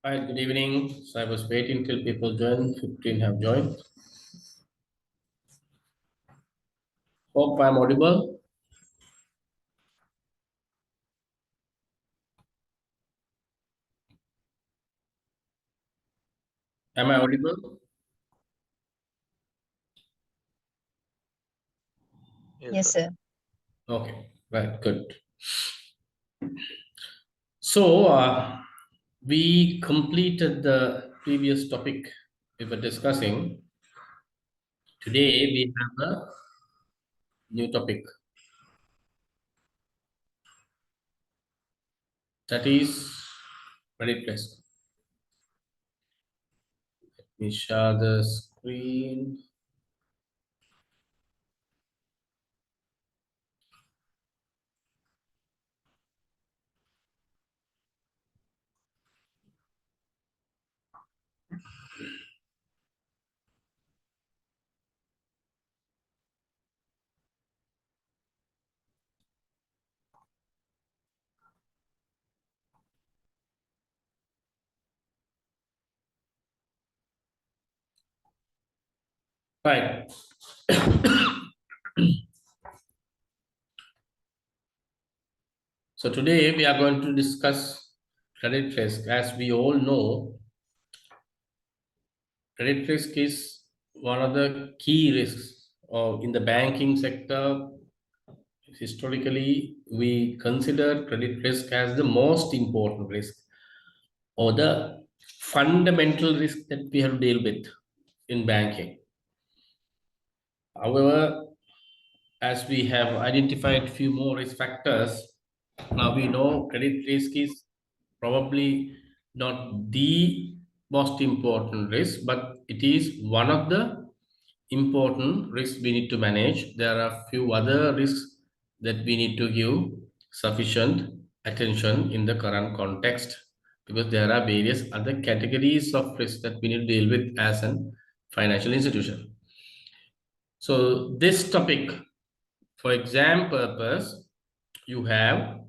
Hi, good evening. So I was waiting till people join. 15 have joined. Hope I'm audible. Am I audible? Yes, sir. Okay, right, good. So we completed the previous topic we were discussing. Today we have a new topic, that is credit risk. Let me share the screen. Right. So today we are going to discuss credit risk. As we all know, credit risk is one of the key risks in the banking sector. Historically, we consider credit risk as the most important risk or the fundamental risk that we have to deal with in banking. However, as we have identified few more risk factors, now we know credit risk is probably not the most important risk, but it is one of the important risks we need to manage. There are few other risks that we need to give sufficient attention in the current context, because there are various other categories of risk that we need to deal with as an financial institution. So this topic, for exam purpose, you have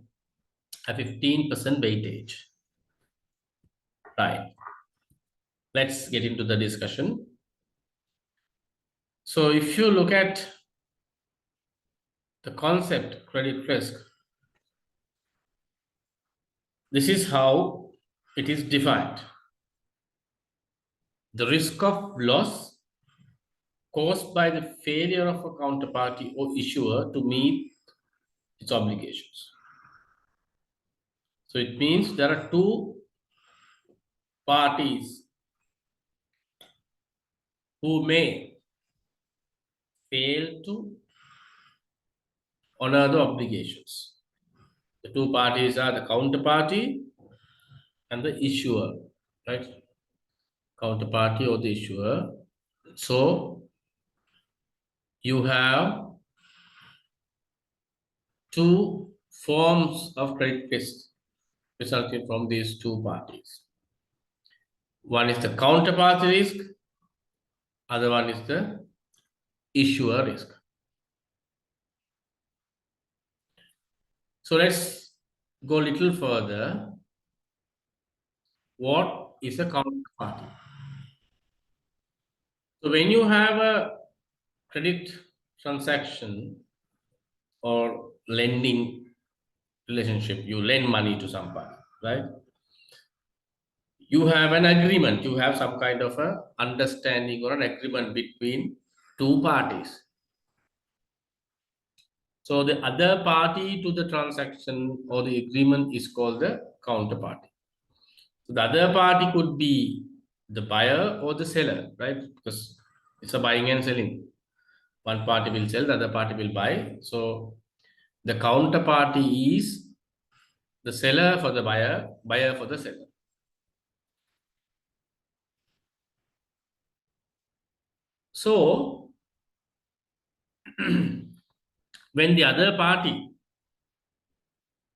a 15% weightage. Right. Let's get into the discussion. So if you look at the concept credit risk, this is how it is defined. The risk of loss caused by the failure of a counterparty or issuer to meet its obligations. So it means there are two parties who may fail to honor the obligations. The two parties are the counterparty and the issuer, right? Counterparty or the issuer. So you have two forms of credit risk resulting from these two parties. One is the counterparty risk, other one is the issuer risk. So let's go a little further. What is a counterparty? So when you have a credit transaction or lending relationship, you lend money to somebody, right? You have an agreement, you have some kind of a understanding or an agreement between two parties. So the other party to the transaction or the agreement is called the counterparty. So the other party could be the buyer or the seller, right? Because it's a buying and selling. One party will sell, the other party will buy. So the counterparty is the seller for the buyer, buyer for the seller. So when the other party,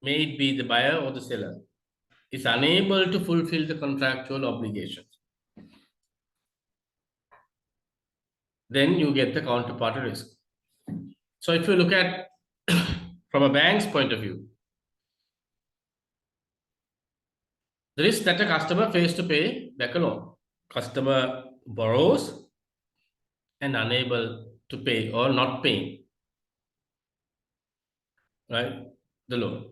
may it be the buyer or the seller, is unable to fulfill the contractual obligations, then you get the counterparty risk. So if you look at from a bank's point of view, The risk that a customer fails to pay back a loan. Customer borrows and unable to pay or not paying, right, the loan.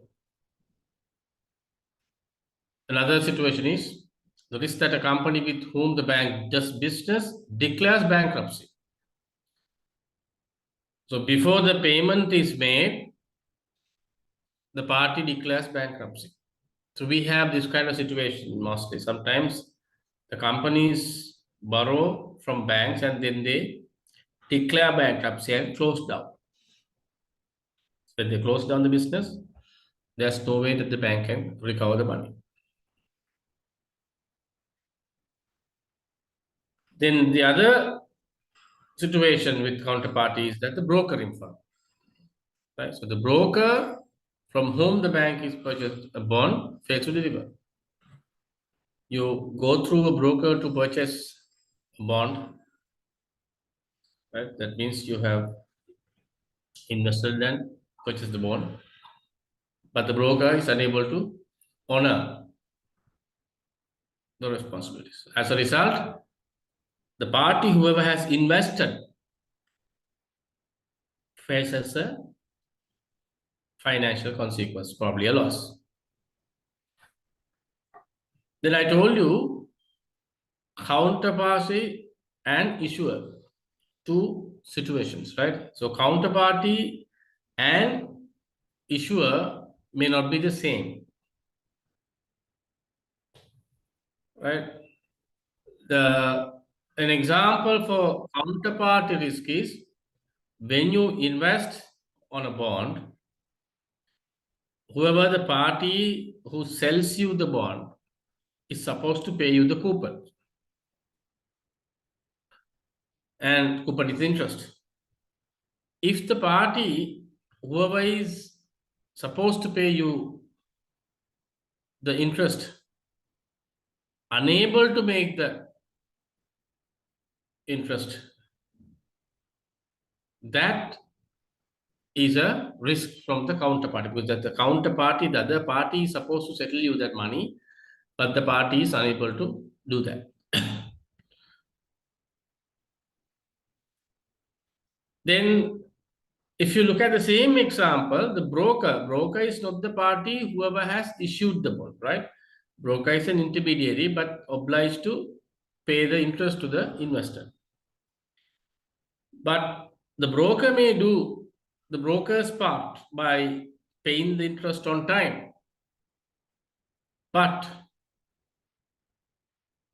Another situation is the risk that a company with whom the bank does business declares bankruptcy. So before the payment is made, the party declares bankruptcy. So we have this kind of situation mostly. Sometimes the companies borrow from banks and then they declare bankruptcy and close down. When they close down the business, there's no way that the bank can recover the money. Then the other situation with counterparty is that the brokering firm, right? So the broker from whom the bank is purchased a bond fails to deliver. You go through a broker to purchase a bond, right? That means you have invested and purchased the bond, but the broker is unable to honor the responsibilities. As a result, the party, whoever has invested, faces a financial consequence, probably a loss. Then I told you counterparty and issuer, two situations, right? So counterparty and issuer may not be the same, right? An example for counterparty risk is when you invest on a bond, whoever the party who sells you the bond is supposed to pay you the coupon. And coupon is interest. If the party, whoever is supposed to pay you the interest, unable to make the interest, that is a risk from the counterparty, because that the counterparty, the other party is supposed to settle you that money, but the party is unable to do that. Then if you look at the same example, the broker is not the party whoever has issued the bond, right? Broker is an intermediary, but obliged to pay the interest to the investor. But the broker may do the broker's part by paying the interest on time. But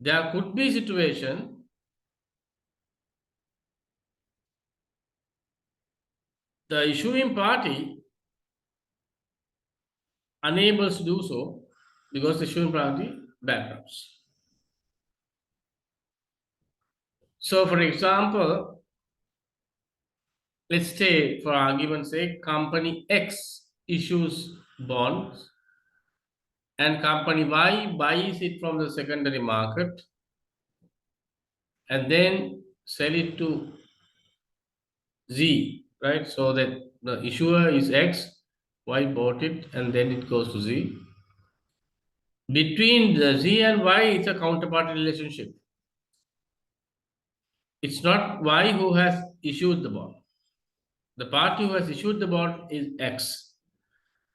there could be a situation the issuing party unable to do so because the issuing party bankrupts. So, for example, let's say, for argument's sake, company X issues bonds and company Y buys it from the secondary market and then sell it to Z, right? So that the issuer is X, Y bought it, and then it goes to Z. Between the Z and Y, it's a counterparty relationship. It's not Y who has issued the bond. The party who has issued the bond is X.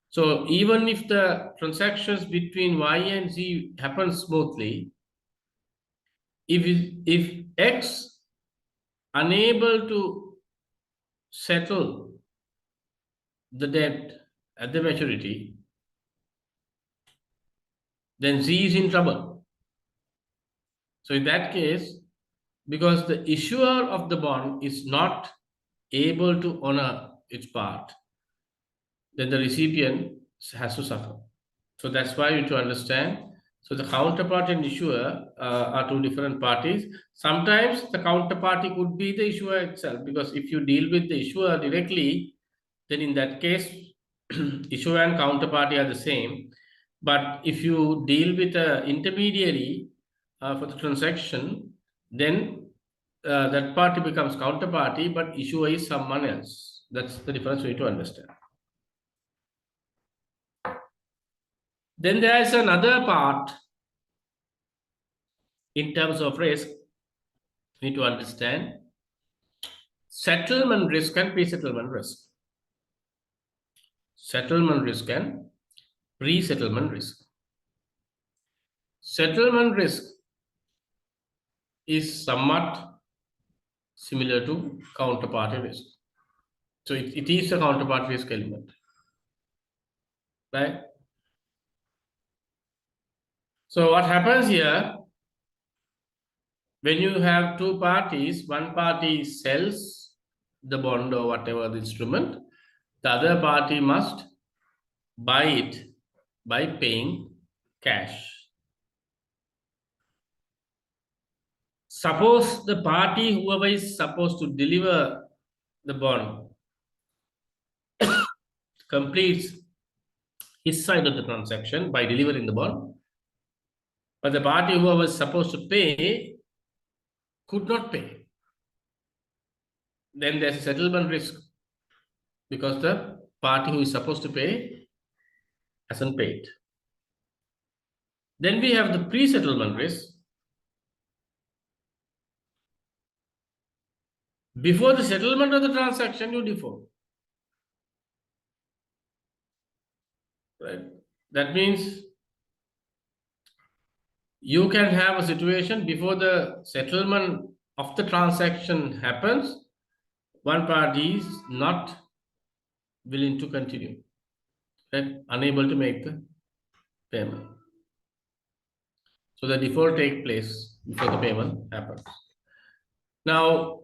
So even if the transactions between Y and Z happen smoothly, if X unable to settle the debt at the maturity, then Z is in trouble. So in that case, because the issuer of the bond is not able to honor its part, then the recipient has to suffer. So that's why you need to understand. So the counterparty and issuer are two different parties. Sometimes the counterparty could be the issuer itself, because if you deal with the issuer directly, then in that case, issuer and counterparty are the same. But if you deal with an intermediary for the transaction, then that party becomes counterparty, but issuer is someone else. That's the difference we need to understand. Then there is another part in terms of risk, we need to understand settlement risk and pre-settlement risk. Settlement risk and pre-settlement risk. Settlement risk is somewhat similar to counterparty risk. So it is a counterparty risk element, right? So what happens here, when you have two parties, one party sells the bond or whatever the instrument, the other party must buy it by paying cash. Suppose the party, whoever is supposed to deliver the bond, completes his side of the transaction by delivering the bond, but the party who was supposed to pay could not pay. Then there's a settlement risk because the party who is supposed to pay hasn't paid. Then we have the pre-settlement risk. Before the settlement of the transaction, you default. Right? That means you can have a situation before the settlement of the transaction happens, one party is not willing to continue, right? Unable to make the payment. So the default takes place before the payment happens. Now,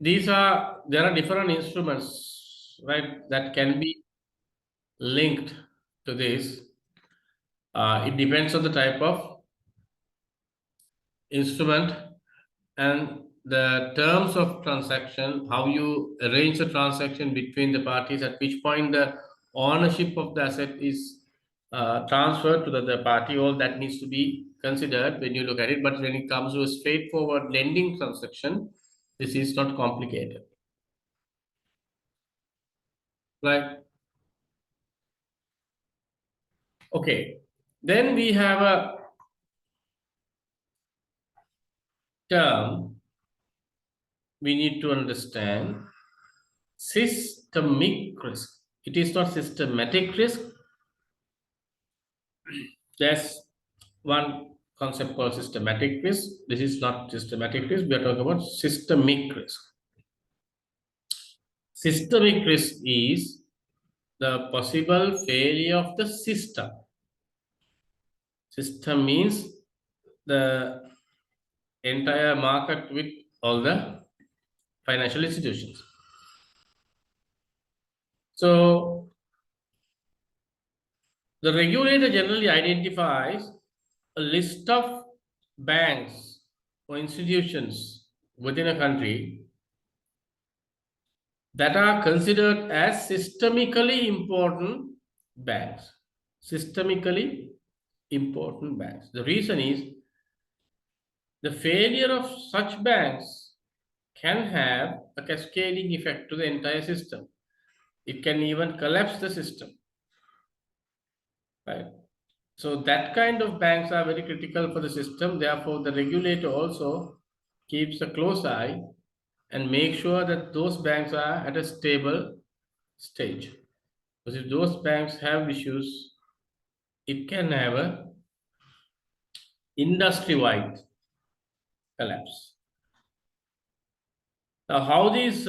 there are different instruments, right, that can be linked to this. It depends on the type of instrument and the terms of transaction, how you arrange the transaction between the parties, at which point the ownership of the asset is transferred to the other party. All that needs to be considered when you look at it. But when it comes to a straightforward lending transaction, this is not complicated. Right? Okay. Then we have a term we need to understand: systemic risk. It is not systematic risk. There's one concept called systematic risk. This is not systematic risk. We are talking about systemic risk. Systemic risk is the possible failure of the system. System means the entire market with all the financial institutions. So the regulator generally identifies a list of banks or institutions within a country that are considered as systemically important banks. Systemically important banks. The reason is the failure of such banks can have a cascading effect to the entire system. It can even collapse the system. Right? So that kind of banks are very critical for the system. Therefore, the regulator also keeps a close eye and make sure that those banks are at a stable stage. Because if those banks have issues, it can have a industry-wide collapse. Now, how these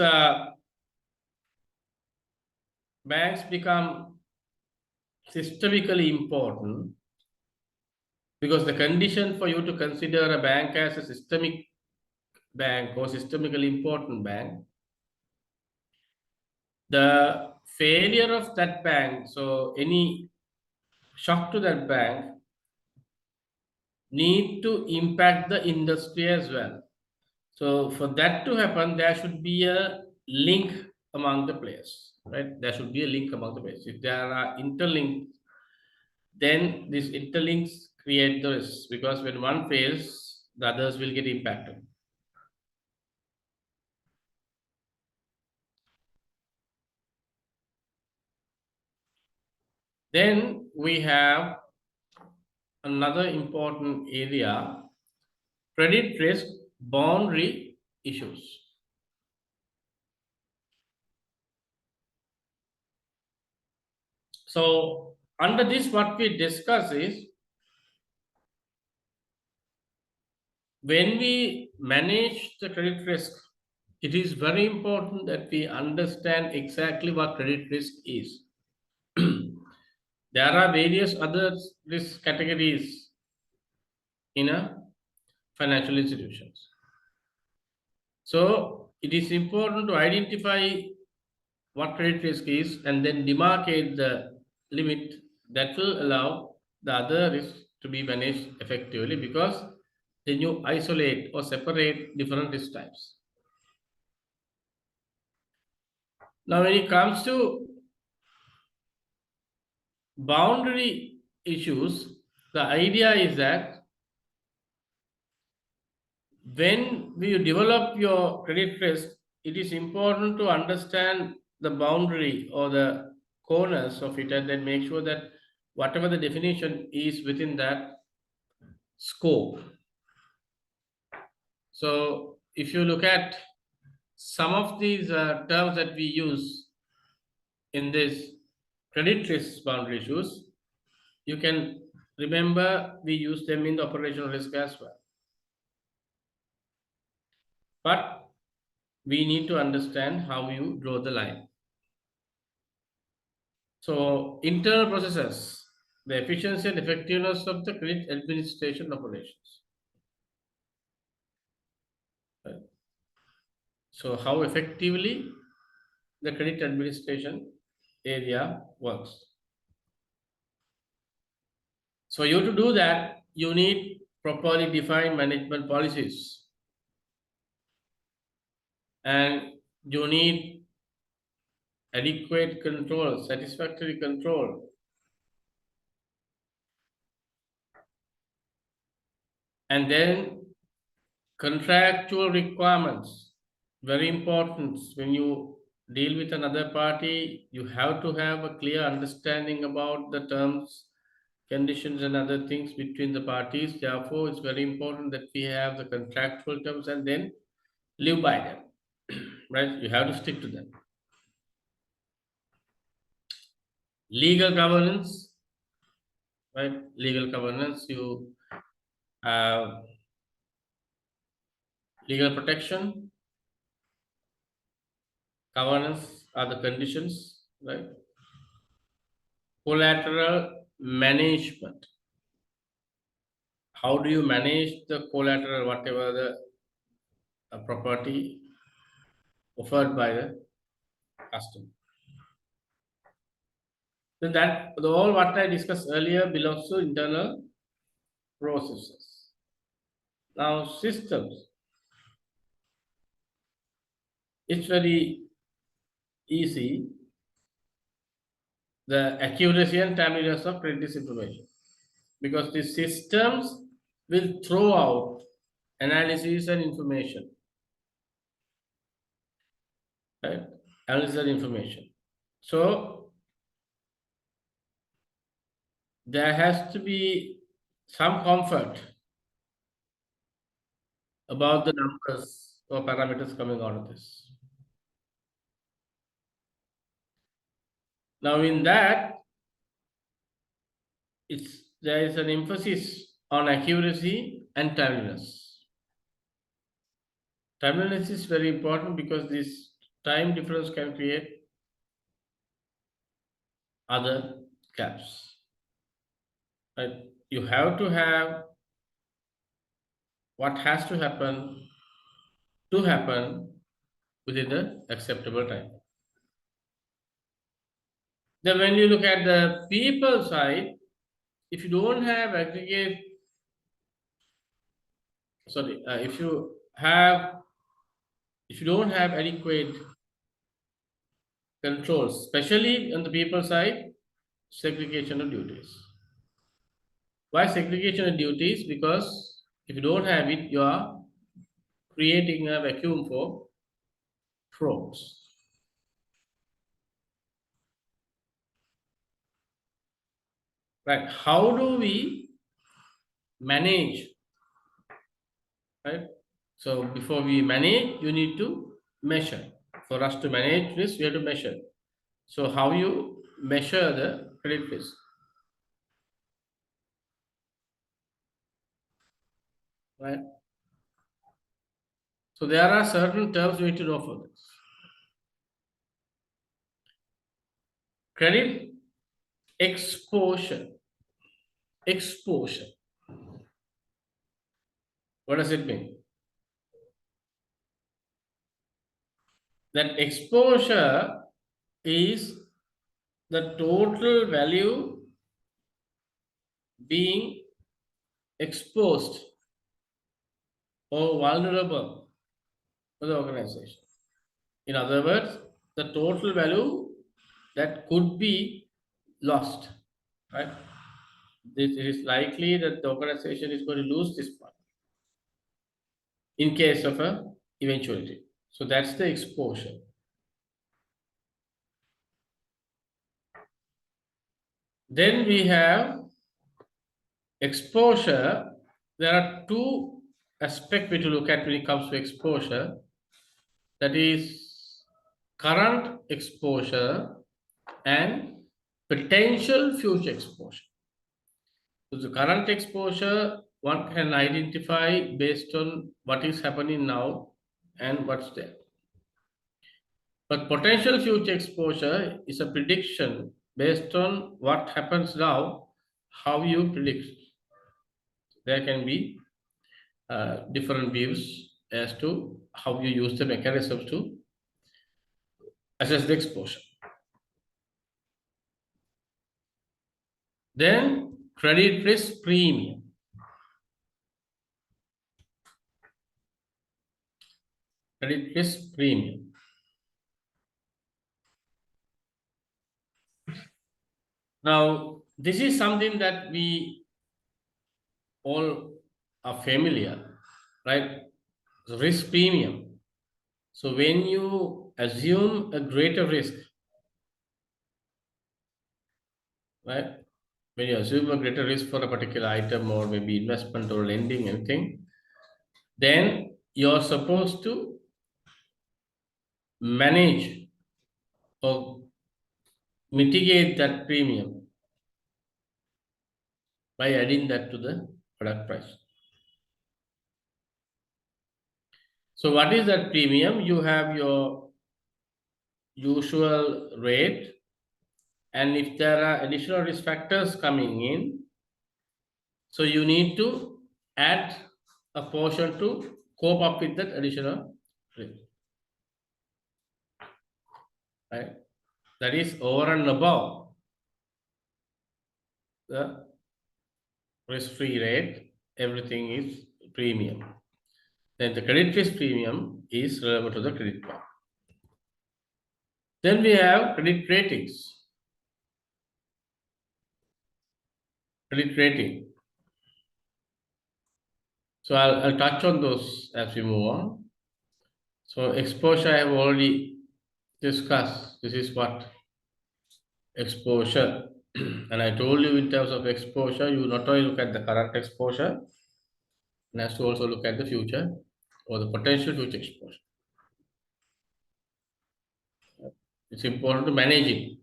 banks become systemically important, because the condition for you to consider a bank as a systemic bank or systemically important bank, the failure of that bank, so any shock to that bank, need to impact the industry as well. So for that to happen, there should be a link among the players, right? There should be a link among the players. If there are interlinked, then these interlinks create the risk, because when one fails, the others will get impacted. Then we have another important area credit risk boundary issues. So under this, what we discuss is when we manage the credit risk, it is very important that we understand exactly what credit risk is. There are various other risk categories in a financial institutions. So it is important to identify what credit risk is and then demarcate the limit that will allow the other risk to be managed effectively, because then you isolate or separate different risk types. Now, when it comes to boundary issues, the idea is that when you develop your credit risk, it is important to understand the boundary or the corners of it and then make sure that whatever the definition is within that scope. So, if you look at some of these terms that we use in this credit risk boundary issues, you can remember we use them in the operational risk as well. But we need to understand how you draw the line. So, internal processes, the efficiency and effectiveness of the credit administration operations. Right. So, how effectively the credit administration area works. So, you to do that, you need properly defined management policies, and you need adequate control, satisfactory control, and then contractual requirements. Very important. When you deal with another party, you have to have a clear understanding about the terms, conditions, and other things between the parties. Therefore, it's very important that we have the contractual terms and then live by them. Right? You have to stick to them. Legal governance, right? Legal governance, you have legal protection, governance are the conditions, right? Collateral management. How do you manage the collateral, whatever the property offered by the customer? So that all what I discussed earlier belongs to internal processes. Now systems, it's very easy. The accuracy and timeliness of credit information, because the systems will throw out analysis and information, right? Analysis and information. So there has to be some comfort about the numbers or parameters coming out of this. Now, in that, there is an emphasis on accuracy and timeliness. Timeliness is very important because this time difference can create other gaps. Right? You have to have what has to happen within the acceptable time. Then when you look at the people side, if you don't have aggregate, sorry, if you don't have adequate controls, especially on the people side, segregation of duties. Why segregation of duties? Because if you don't have it, you are creating a vacuum for frauds. Right? How do we manage right? So before we manage, you need to measure. For us to manage risk, we have to measure. So how you measure the credit risk? Right? So there are certain terms you need to know for this. Credit exposure. Exposure. What does it mean? That exposure is the total value being exposed or vulnerable for the organization. In other words, the total value that could be lost, right? This it is likely that the organization is going to lose this part in case of a eventuality. So that's the exposure. Then we have exposure. There are two aspects we to look at when it comes to exposure. That is current exposure and potential future exposure. So the current exposure one can identify based on what is happening now and what's there. But potential future exposure is a prediction based on what happens now, how you predict. There can be different views as to how you use the mechanisms to assess the exposure. Then credit risk premium. Credit risk premium. Now, this is something that we all are familiar, right? The risk premium. So when you assume a greater risk, right? When you assume a greater risk for a particular item or maybe investment or lending, anything, then you're supposed to manage or mitigate that premium by adding that to the product price. So what is that premium? You have your usual rate, and if there are additional risk factors coming in, so you need to add a portion to cope up with that additional risk. Right? That is over and above the risk-free rate, everything is premium. Then the credit risk premium is relevant to the credit part. Then we have credit ratings. Credit rating. So I'll touch on those as we move on. So exposure I have already discussed. This is what exposure. And I told you in terms of exposure, you not only look at the current exposure, and has to also look at the future or the potential future exposure. It's important to manage it.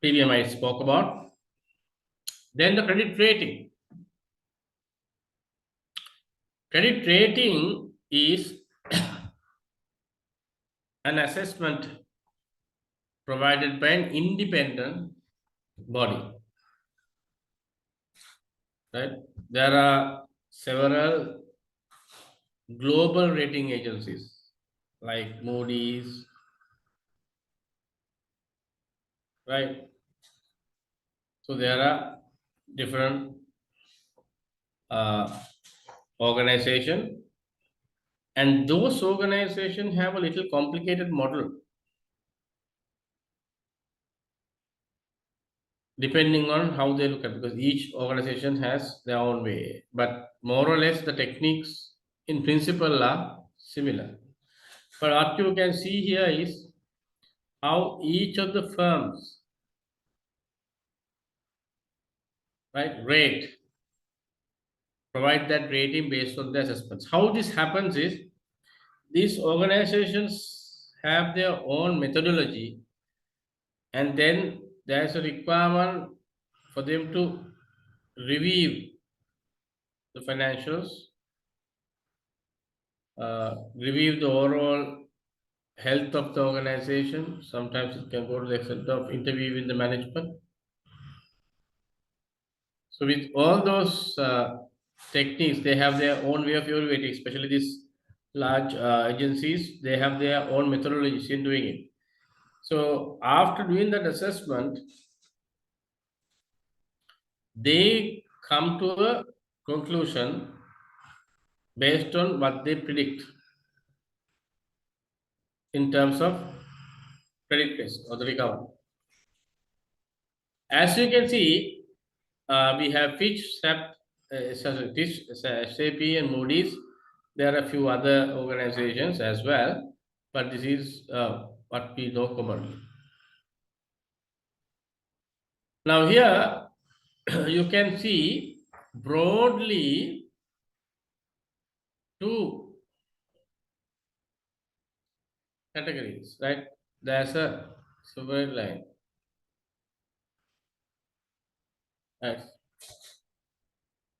Premium I spoke about. Then the credit rating. Credit rating is an assessment provided by an independent body. Right? There are several global rating agencies like Moody's, right? So there are different organization, and those organizations have a little complicated model depending on how they look at it, because each organization has their own way, but more or less the techniques in principle are similar. But what you can see here is how each of the firms right? Rate. Provide that rating based on the assessments. How this happens is these organizations have their own methodology, and then there's a requirement for them to review the financials, review the overall health of the organization. Sometimes it can go to the extent of interviewing the management. So with all those techniques, they have their own way of evaluating, especially these large agencies, they have their own methodologies in doing it. So after doing that assessment, they come to a conclusion based on what they predict in terms of credit risk or the recovery. As you can see, we have Fitch, SAP, and Moody's. There are a few other organizations as well, but this is what we know commonly. Now here you can see broadly two categories, right? There's a silver line. Right.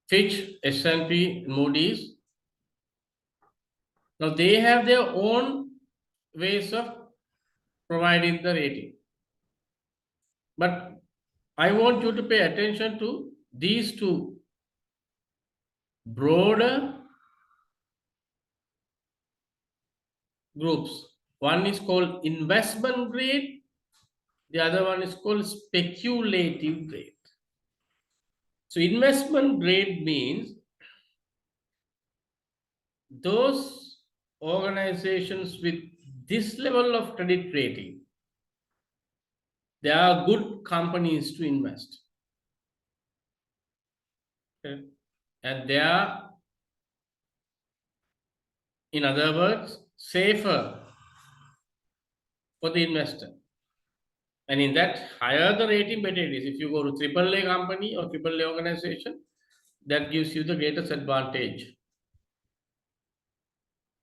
Fitch, S&P, Moody's. Now they have their own ways of providing the rating. But I want you to pay attention to these two broader groups. One is called investment grade, the other one is called speculative grade. So investment grade means those organizations with this level of credit rating, they are good companies to invest. Okay. And they are, in other words, safer for the investor. And in that, higher the rating, better it is. If you go to AAA company or AAA organization, that gives you the greatest advantage.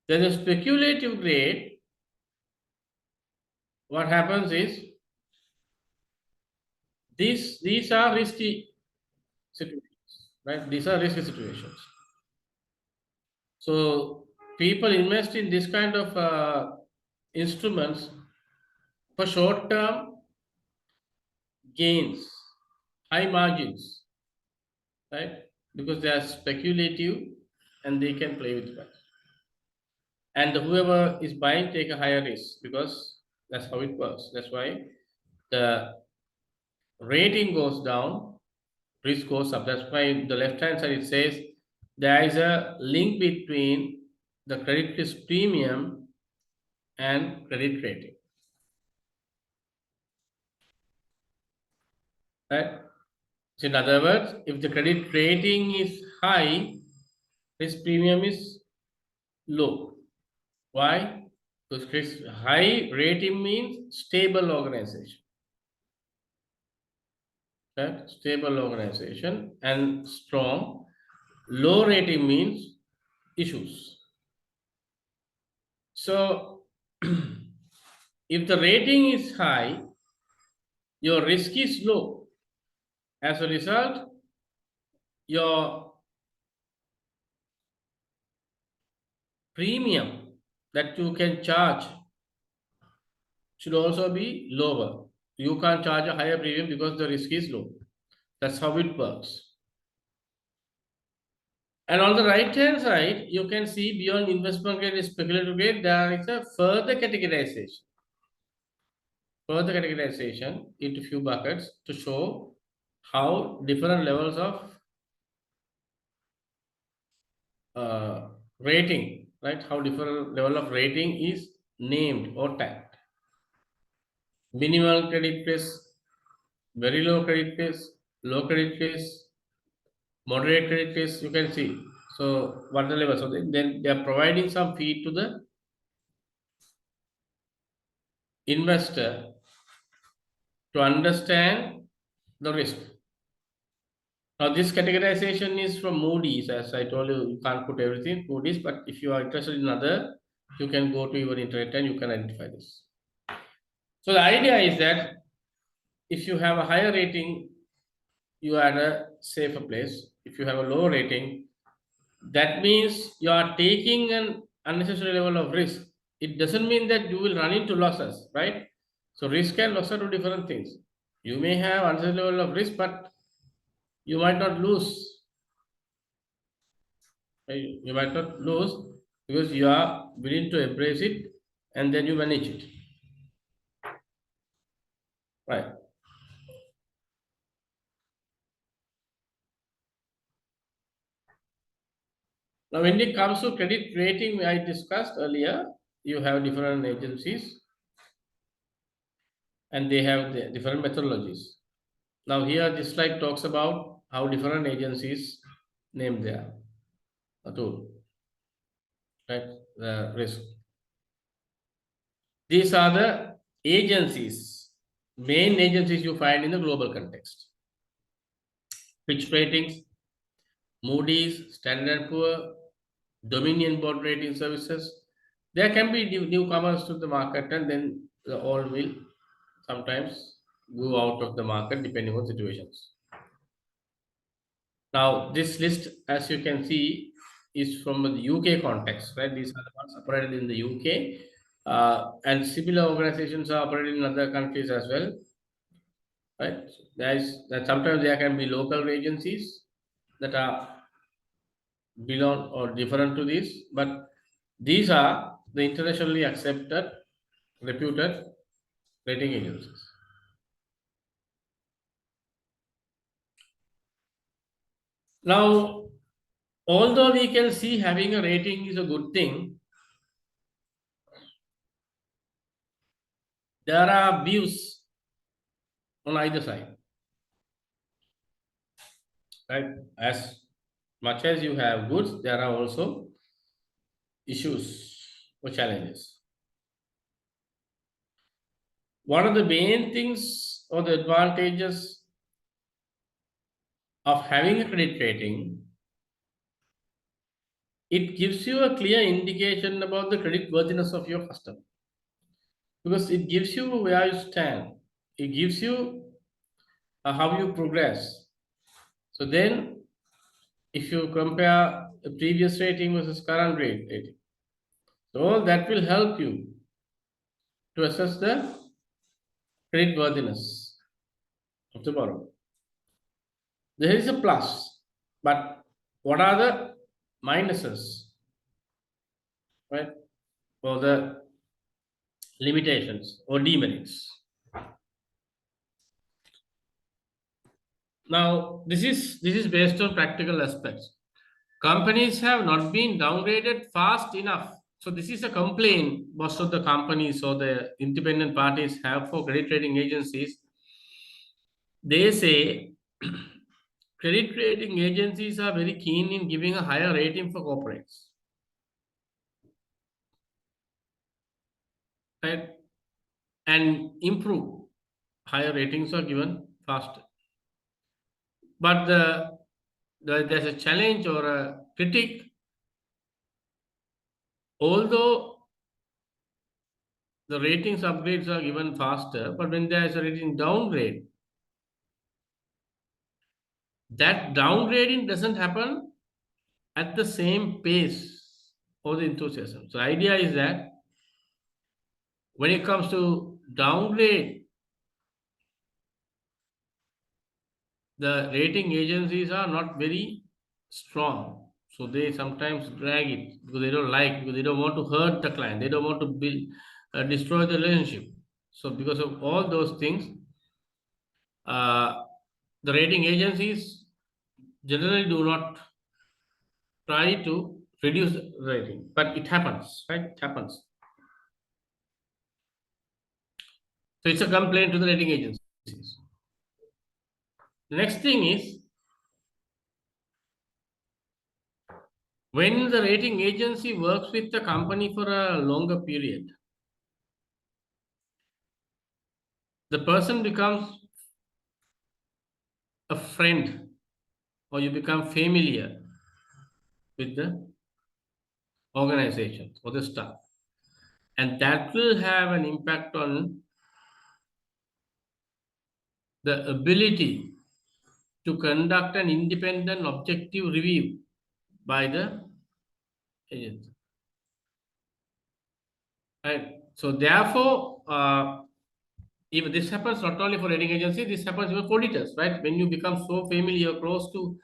Then the speculative grade, what happens is these are risky situations, right? These are risky situations. So people invest in this kind of instruments for short-term gains, high margins, right? Because they are speculative and they can play with price. And whoever is buying take a higher risk because that's how it works. That's why the rating goes down, risk goes up. That's why in the left hand side it says there is a link between the credit risk premium and credit rating. Right? So in other words, if the credit rating is high, risk premium is low. Why? Because high rating means stable organization. Right? Stable organization and strong. Low rating means issues. So if the rating is high, your risk is low. As a result, your premium that you can charge should also be lower. You can't charge a higher premium because the risk is low. That's how it works. And on the right hand side, you can see beyond investment grade and speculative grade, there is a further categorization. Further categorization into few buckets to show how different levels of rating, right? How different level of rating is named or tagged. Minimal credit risk, very low credit risk, low credit risk, moderate credit risk, you can see. So what the level? So then they are providing some fee to the investor to understand the risk. Now, this categorization is from Moody's. As I told you, you can't put everything Moody's, but if you are interested in other, you can go to your internet and you can identify this. So the idea is that if you have a higher rating, you are at a safer place. If you have a low rating, that means you are taking an unnecessary level of risk. It doesn't mean that you will run into losses, right? So risk and loss are two different things. You may have unnecessary level of risk, but you might not lose. Right? You might not lose because you are willing to embrace it and then you manage it. Right. Now, when it comes to credit rating, I discussed earlier, you have different agencies and they have the different methodologies. Now, here this slide talks about how different agencies name their tool, right? The risk. These are the agencies, main agencies you find in the global context. Fitch Ratings, Moody's, Standard & Poor, Dominion Board Rating Services. There can be newcomers to the market, and then the all will sometimes go out of the market depending on situations. Now, this list, as you can see, is from the UK context, right? These are the ones operated in the UK, and similar organizations are operated in other countries as well, right? There's that sometimes there can be local agencies that are belong or different to this, but these are the internationally accepted, reputed rating agencies. Now, although we can see having a rating is a good thing, there are views on either side, right? As much as you have goods, there are also issues or challenges. One of the main things or the advantages of having a credit rating, it gives you a clear indication about the credit worthiness of your customer because it gives you where you stand. It gives you how you progress. So then, if you compare the previous rating versus current rating, so that will help you to assess the credit worthiness of the borrower. There is a plus, but what are the minuses, right? Or the limitations or demerits. Now, this is based on practical aspects. Companies have not been downgraded fast enough. So this is a complaint most of the companies or the independent parties have for credit rating agencies. They say credit rating agencies are very keen in giving a higher rating for corporates, right? And improve. Higher ratings are given faster. But there's a challenge or a critic. Although the ratings upgrades are given faster, but when there is a rating downgrade, that downgrading doesn't happen at the same pace or the enthusiasm. So the idea is that when it comes to downgrade, the rating agencies are not very strong. So they sometimes drag it because they don't like, because they don't want to hurt the client. They don't want to destroy the relationship. So because of all those things, uh, the rating agencies generally do not try to reduce the rating, but it happens, right? It happens. So it's a complaint to the rating agencies. The next thing is when the rating agency works with the company for a longer period, the person becomes a friend or you become familiar with the organization or the staff. And that will have an impact on the ability to conduct an independent objective review by the agency. Right. So therefore, even this happens not only for rating agency, this happens even for auditors, right? When you become so familiar, close to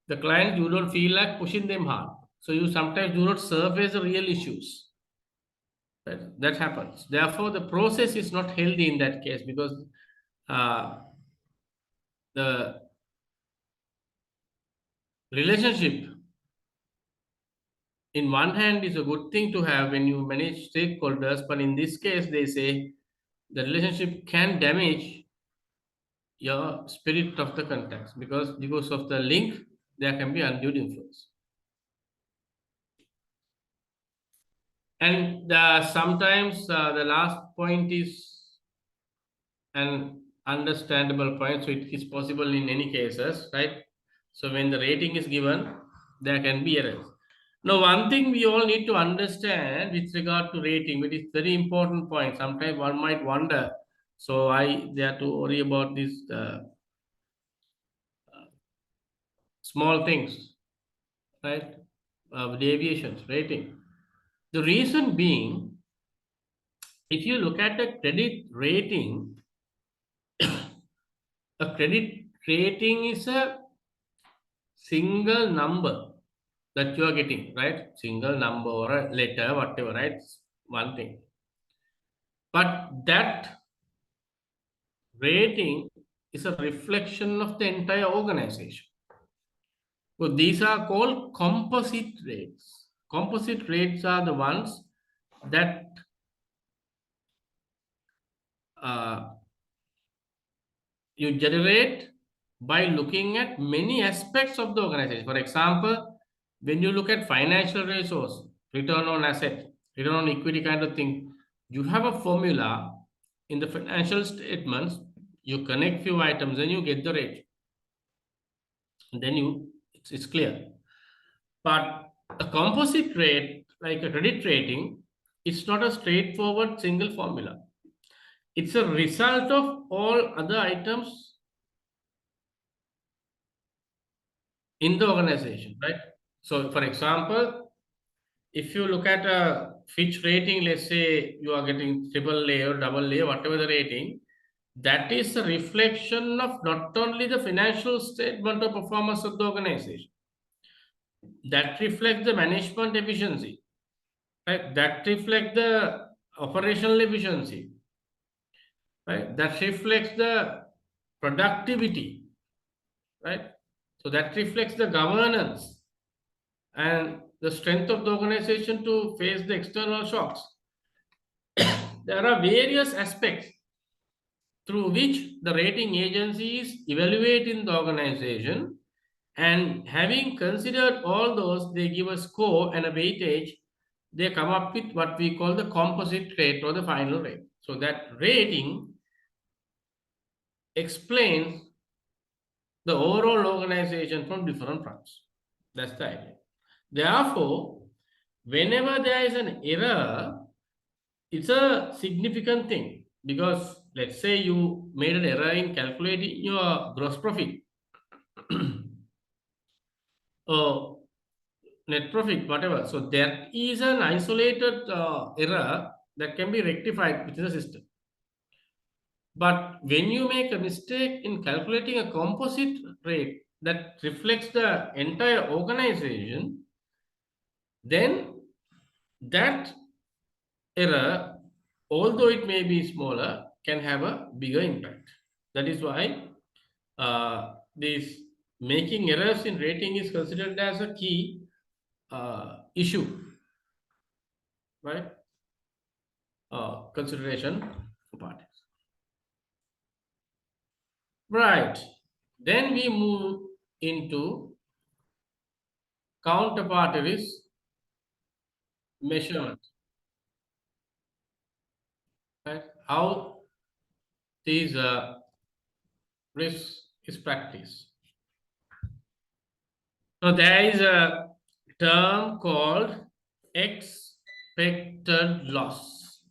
the client, you don't feel like pushing them hard. So you sometimes do not surface the real issues. Right? That happens. Therefore, the process is not healthy in that case because uh, the relationship in one hand is a good thing to have when you manage stakeholders, but in this case, they say the relationship can damage your spirit of the context because of the link there can be undue influence. And sometimes the last point is an understandable point, so it is possible in any cases, right? So when the rating is given, there can be errors. Now, one thing we all need to understand with regard to rating, which is very important point. Sometimes one might wonder, so I they have to worry about these small things, right? Deviations, rating. The reason being, if you look at the credit rating, a credit rating is a single number that you are getting, right? Single number or a letter, whatever, right? One thing. But that rating is a reflection of the entire organization. So these are called composite rates. Composite rates are the ones that uh, you generate by looking at many aspects of the organization. For example, when you look at financial ratios, return on asset, return on equity kind of thing, you have a formula in the financial statements, you connect few items and you get the rate. And then it's clear. But a composite rate, like a credit rating, it's not a straightforward single formula. It's a result of all other items in the organization, right? So, for example, if you look at a Fitch rating, let's say you are getting triple A or double A, whatever the rating, that is a reflection of not only the financial statement or performance of the organization, that reflects the management efficiency, right? That reflects the operational efficiency, right? That reflects the productivity, right? So that reflects the governance and the strength of the organization to face the external shocks. There are various aspects through which the rating agencies evaluate in the organization, and having considered all those, they give a score and a weightage. They come up with what we call the composite rate or the final rate. So that rating explains the overall organization from different fronts. That's the idea. Therefore, whenever there is an error, it's a significant thing because let's say you made an error in calculating your gross profit or net profit, whatever. So that is an isolated error that can be rectified within the system. But when you make a mistake in calculating a composite rate that reflects the entire organization, then that error, although it may be smaller, can have a bigger impact. That is why this making errors in rating is considered as a key issue, right? Consideration for parties. Right. Then we move into counterparty risk measurement. Right? How these risks is practiced. So there is a term called expected loss.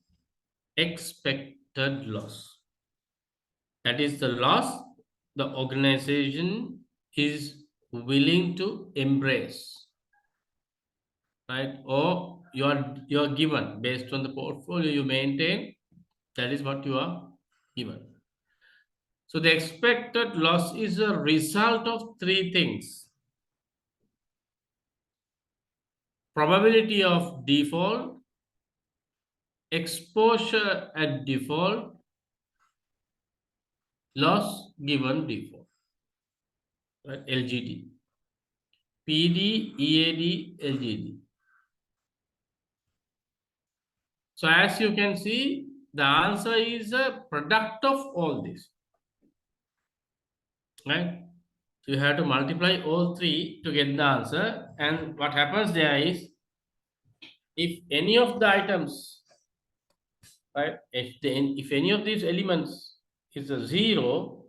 Expected loss. That is the loss the organization is willing to embrace, right? Or you are given based on the portfolio you maintain. That is what you are given. So the expected loss is a result of three things: probability of default, exposure at default, loss given default, right? LGD, PD, EAD, LGD. So as you can see, the answer is a product of all this, right? So you have to multiply all three to get the answer. And what happens there is, if any of the items, right, if any of these elements is a zero,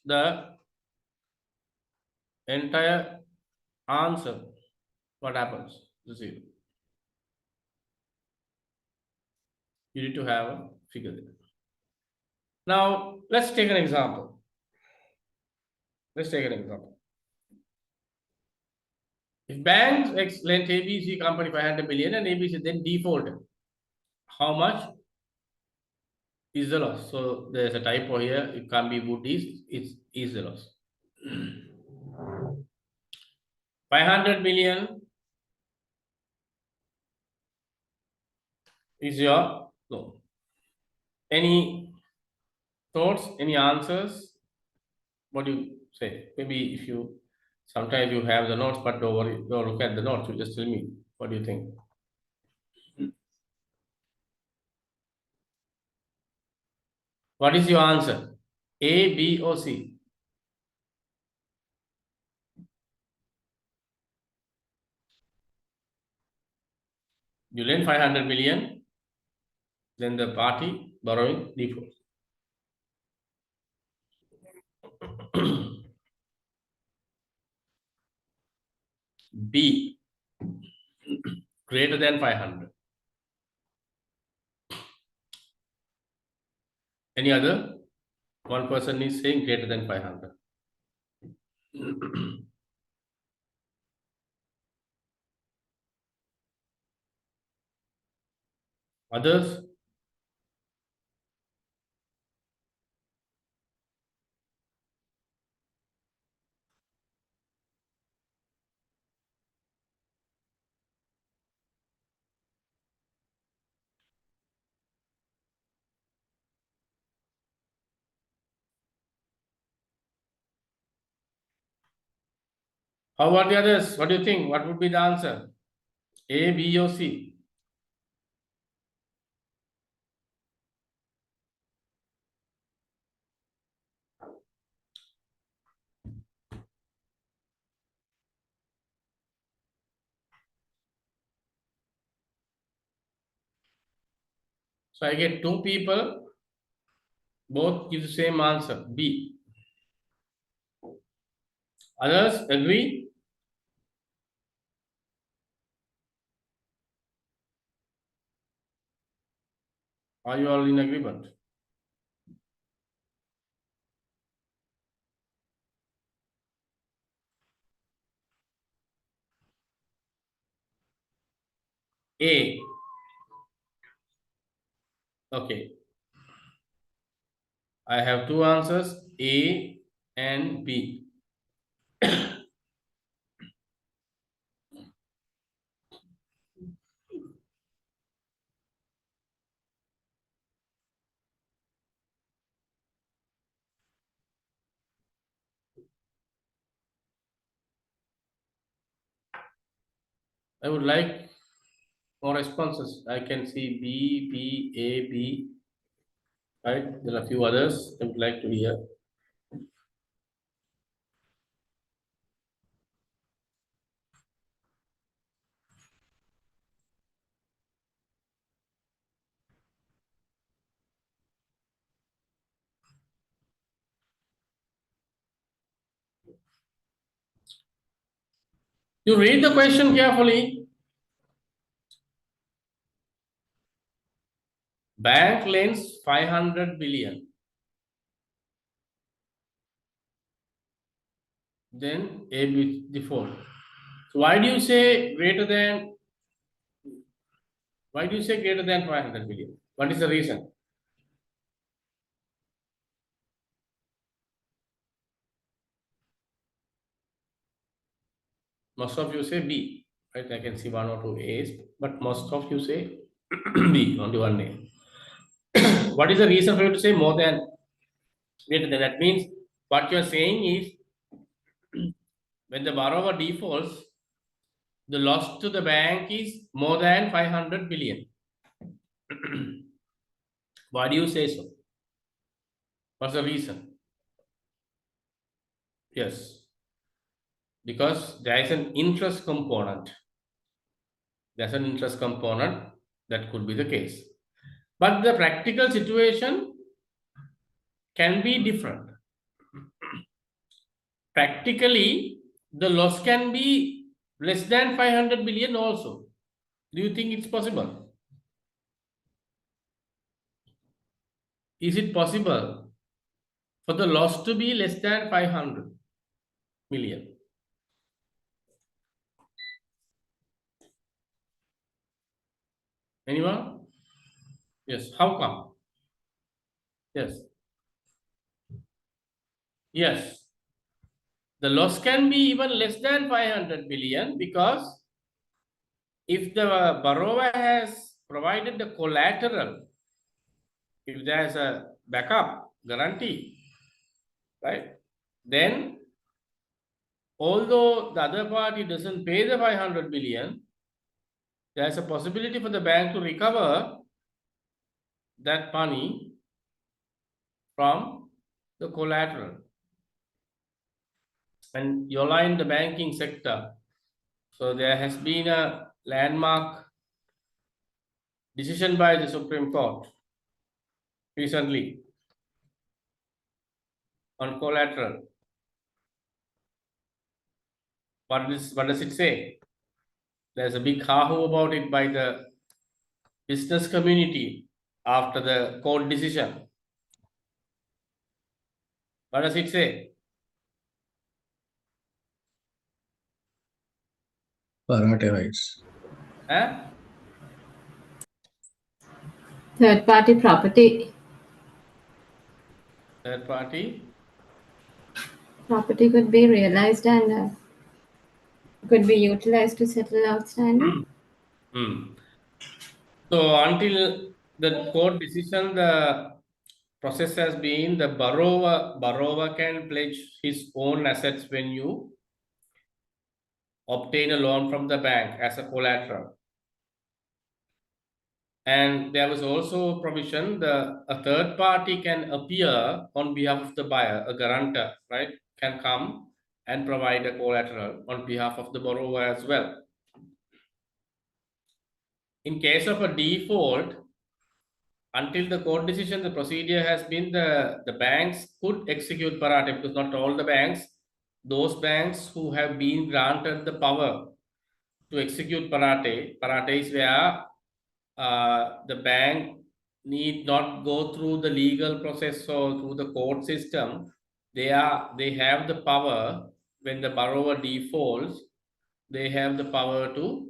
the entire answer, what happens? Zero. You need to have a figure there. Now let's take an example. Let's take an example. If banks X lent ABC company 500 million and ABC then defaulted, how much is the loss? So there's a typo here. It can't be would is the loss. 500 million is your loan. Any thoughts? Any answers? What do you say? Maybe if you sometimes you have the notes, but don't worry, don't look at the notes. You just tell me. What do you think? What is your answer? A, B, or C? You lend 500 million, then the party borrowing default. B, greater than 500. Any other? One person is saying greater than 500. Others? How about the others? What do you think? What would be the answer? A, B, or C? So I get two people, both give the same answer, B. Others agree? Are you all in agreement? A. Okay. I have two answers, A and B. I would like more responses. I can see B, B, A, B. Right? There are a few others I would like to hear. You read the question carefully. Bank lends 500 billion. Then A default. So why do you say greater than 500 billion? What is the reason? Most of you say B, right? I can see one or two A's, but most of you say B, only one A. What is the reason for you to say more than greater than? That means what you are saying is when the borrower defaults, the loss to the bank is more than 500 billion. Why do you say so? What's the reason? Yes, because there is an interest component. There's an interest component that could be the case. But the practical situation can be different. Practically, the loss can be less than 500 billion also. Do you think it's possible? Is it possible for the loss to be less than 500 million? Anyone? Yes. How come? Yes. Yes. The loss can be even less than 500 billion because if the borrower has provided the collateral, if there is a backup guarantee, right, then although the other party doesn't pay the 500 billion, there's a possibility for the bank to recover that money from the collateral. And you're in the banking sector. So there has been a landmark decision by the Supreme Court recently on collateral. What does it say? There's a big ha-ho about it by the business community after the court decision. What does it say? Parate rights. Huh? Third party property. Third party? Property could be realized and could be utilized to settle outstanding. So until the court decision, the process has been the borrower can pledge his own assets when you obtain a loan from the bank as a collateral. And there was also provision a third party can appear on behalf of the buyer, a guarantor, right, can come and provide a collateral on behalf of the borrower as well. In case of a default, until the court decision, the procedure has been the banks could execute parate, because not all the banks, those banks who have been granted the power to execute parate is where the bank need not go through the legal process or through the court system. They have the power when the borrower defaults, they have the power to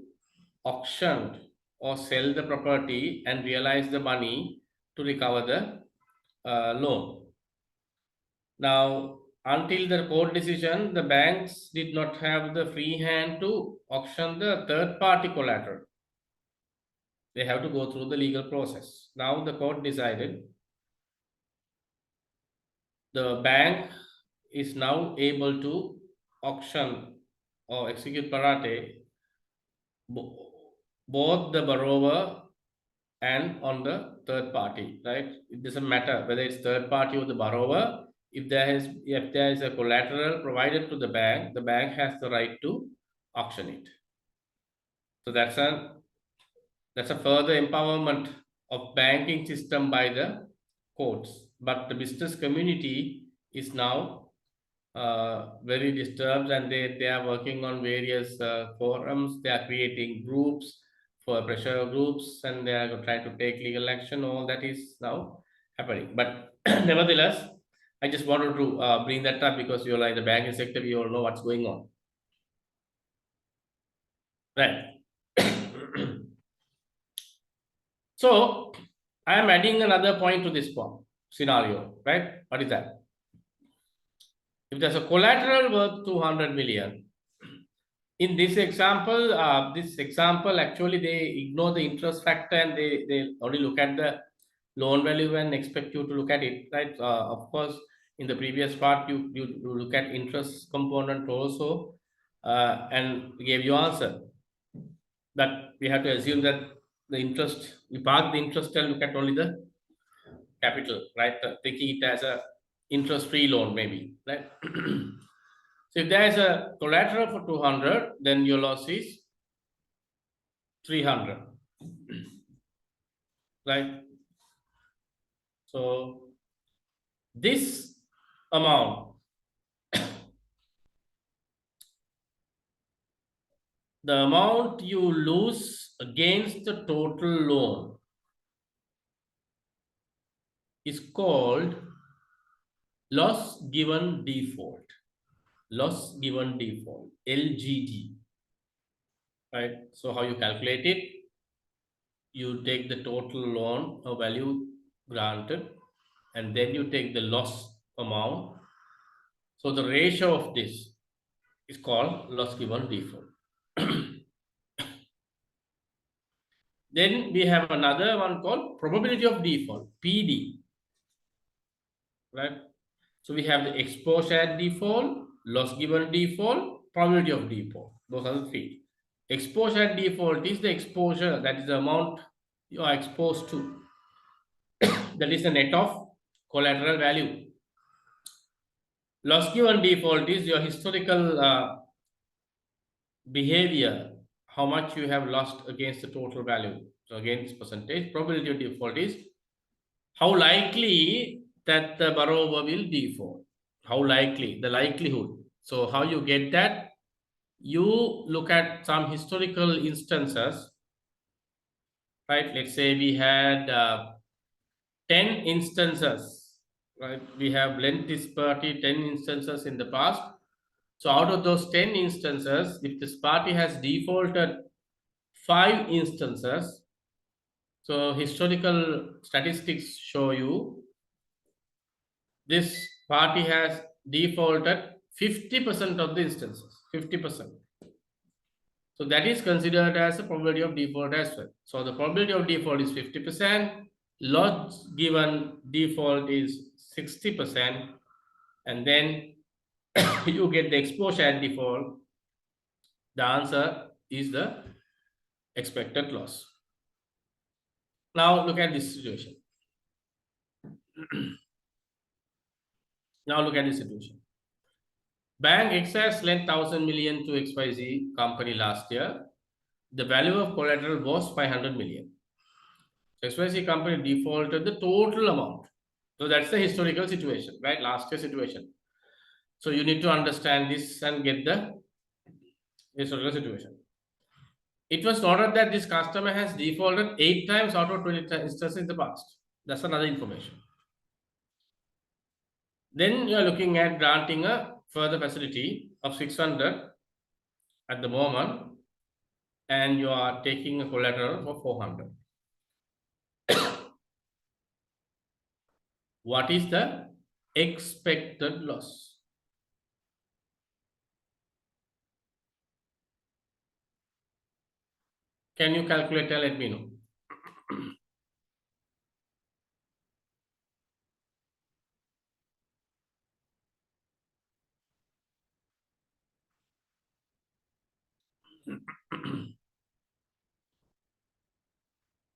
auction or sell the property and realize the money to recover the loan. Now, until the court decision, the banks did not have the free hand to auction the third party collateral. They have to go through the legal process. Now the court decided the bank is now able to auction or execute parate both the borrower and on the third party, right? It doesn't matter whether it's third party or the borrower. If there is a collateral provided to the bank has the right to auction it. So that's a further empowerment of banking system by the courts. But the business community is now very disturbed, and they are working on various forums. They are creating groups for pressure groups, and they are trying to take legal action. All that is now happening. But nevertheless, I just wanted to bring that up because you're like the banking sector, we all know what's going on. Right. So I am adding another point to this point scenario, right? What is that? If there's a collateral worth 200 million, in this example, actually they ignore the interest factor and they only look at the loan value and expect you to look at it, right? Of course, in the previous part, you look at interest component also, and gave you answer. But we have to assume that the interest, we park the interest and look at only the capital, right? Taking it as a interest-free loan, maybe, right? So if there is a collateral for 200, then your loss is 300, right? So this amount, the amount you lose against the total loan is called loss given default. Loss given default, LGD, right? So how you calculate it? You take the total loan or value granted, and then you take the loss amount. So the ratio of this is called loss given default. Then we have another one called probability of default, PD, right? So we have the exposure at default, loss given default, probability of default. Those are the three. Exposure at default is the exposure, that is the amount you are exposed to. That is the net of collateral value. Loss given default is your historical behavior, how much you have lost against the total value. So again, this percentage. Probability of default is how likely that the borrower will default. How likely, the likelihood. So how you get that? You look at some historical instances, right? Let's say we had 10 instances, right? We have lent this party 10 instances in the past. So out of those 10 instances, if this party has defaulted 5 instances, so historical statistics show you this party has defaulted 50% of the instances, 50%. So that is considered as a probability of default as well. So the probability of default is 50%, loss given default is 60%, and then you get the exposure at default. The answer is the expected loss. Now look at this situation. Now look at this situation. Bank X has lent 1,000 million to XYZ company last year. The value of collateral was 500 million. So XYZ company defaulted the total amount. So that's the historical situation, right? Last year situation. So you need to understand this and get the historical situation. It was noted that this customer has defaulted 8 times out of 20 instances in the past. That's another information. Then you are looking at granting a further facility of 600 at the moment, and you are taking a collateral for 400. What is the expected loss? Can you calculate and let me know?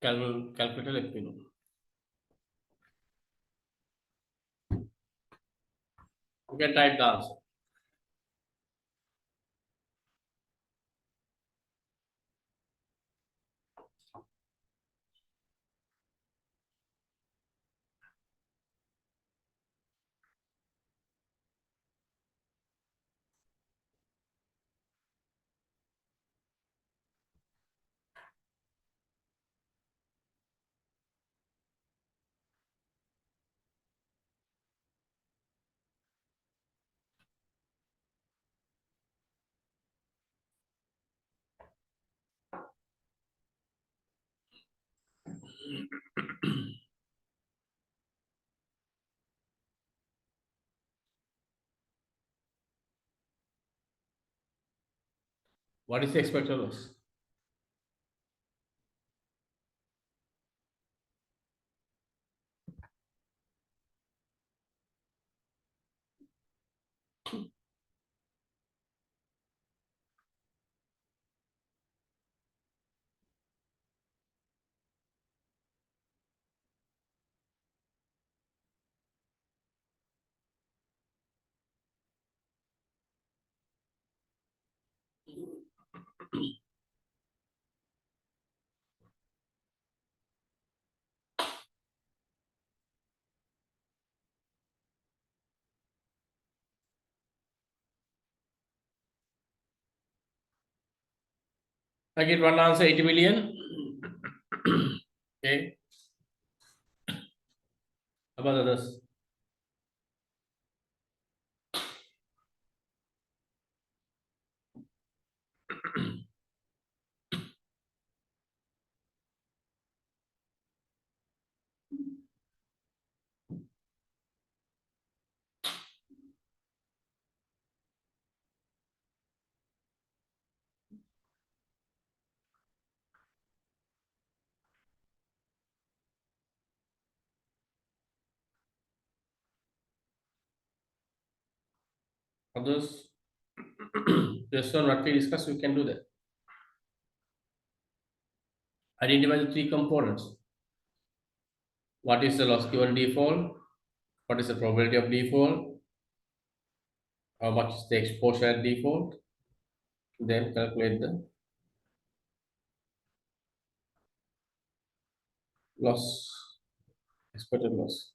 Calculator, let me know. You can type the answer. What is the expected loss? I get one answer, 80 million. Okay. How about others? Others? Just on what we discussed, we can do that. Identify the three components. What is the loss given default? What is the probability of default? How much is the exposure at default? Then calculate the loss, expected loss.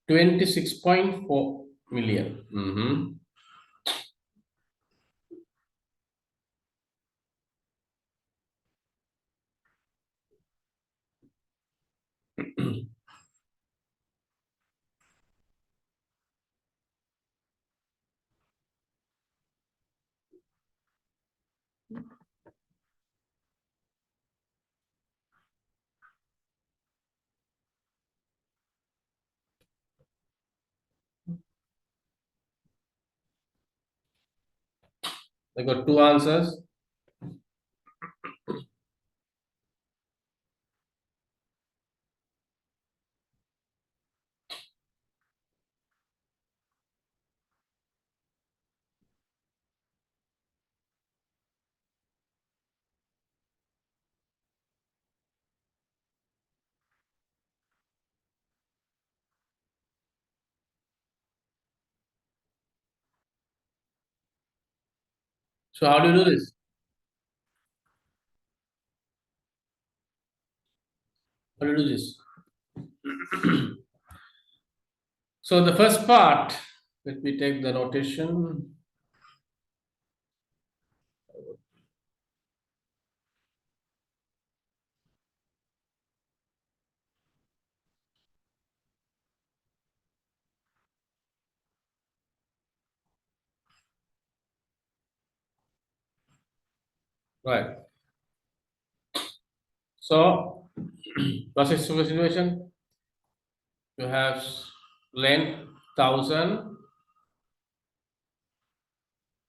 26.4 million. I got two answers. So how do you do this? How do you do this? So the first part, let me take the notation. Right. So, what's the situation? You have length 1000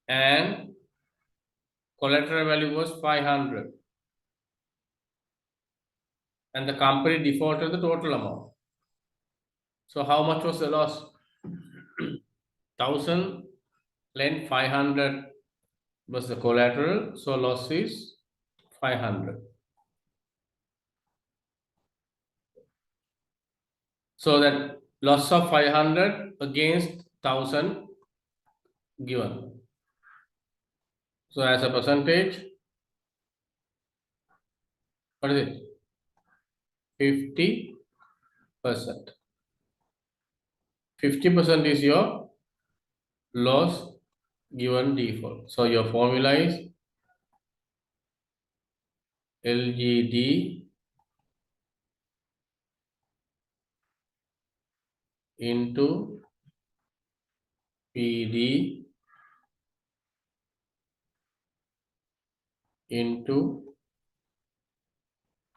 and collateral value was 500, and the company defaulted the total amount. So how much was the loss? 1000 lent 500 was the collateral, so loss is 500. So that loss of 500 against 1000 given. So as a percentage, what is it? 50%. 50% is your loss given default. So your formula is LGD into PD into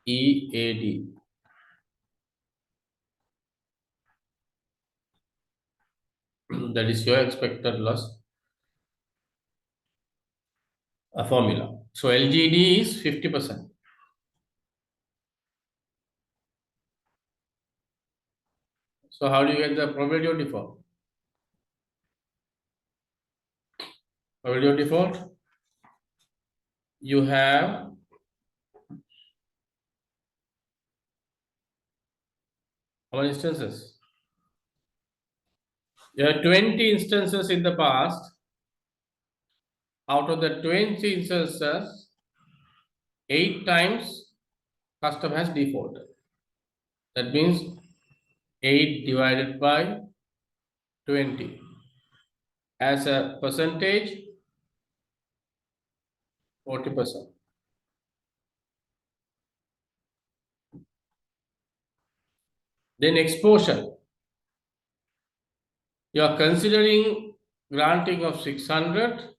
EAD. That is your expected loss formula. So LGD is 50%. So how do you get the probability of default? Probability of default, you have how many instances? There are 20 instances in the past. Out of the 20 instances, 8 times customer has defaulted. That means 8 divided by 20. As a percentage, 40%. Then exposure. You are considering granting of 600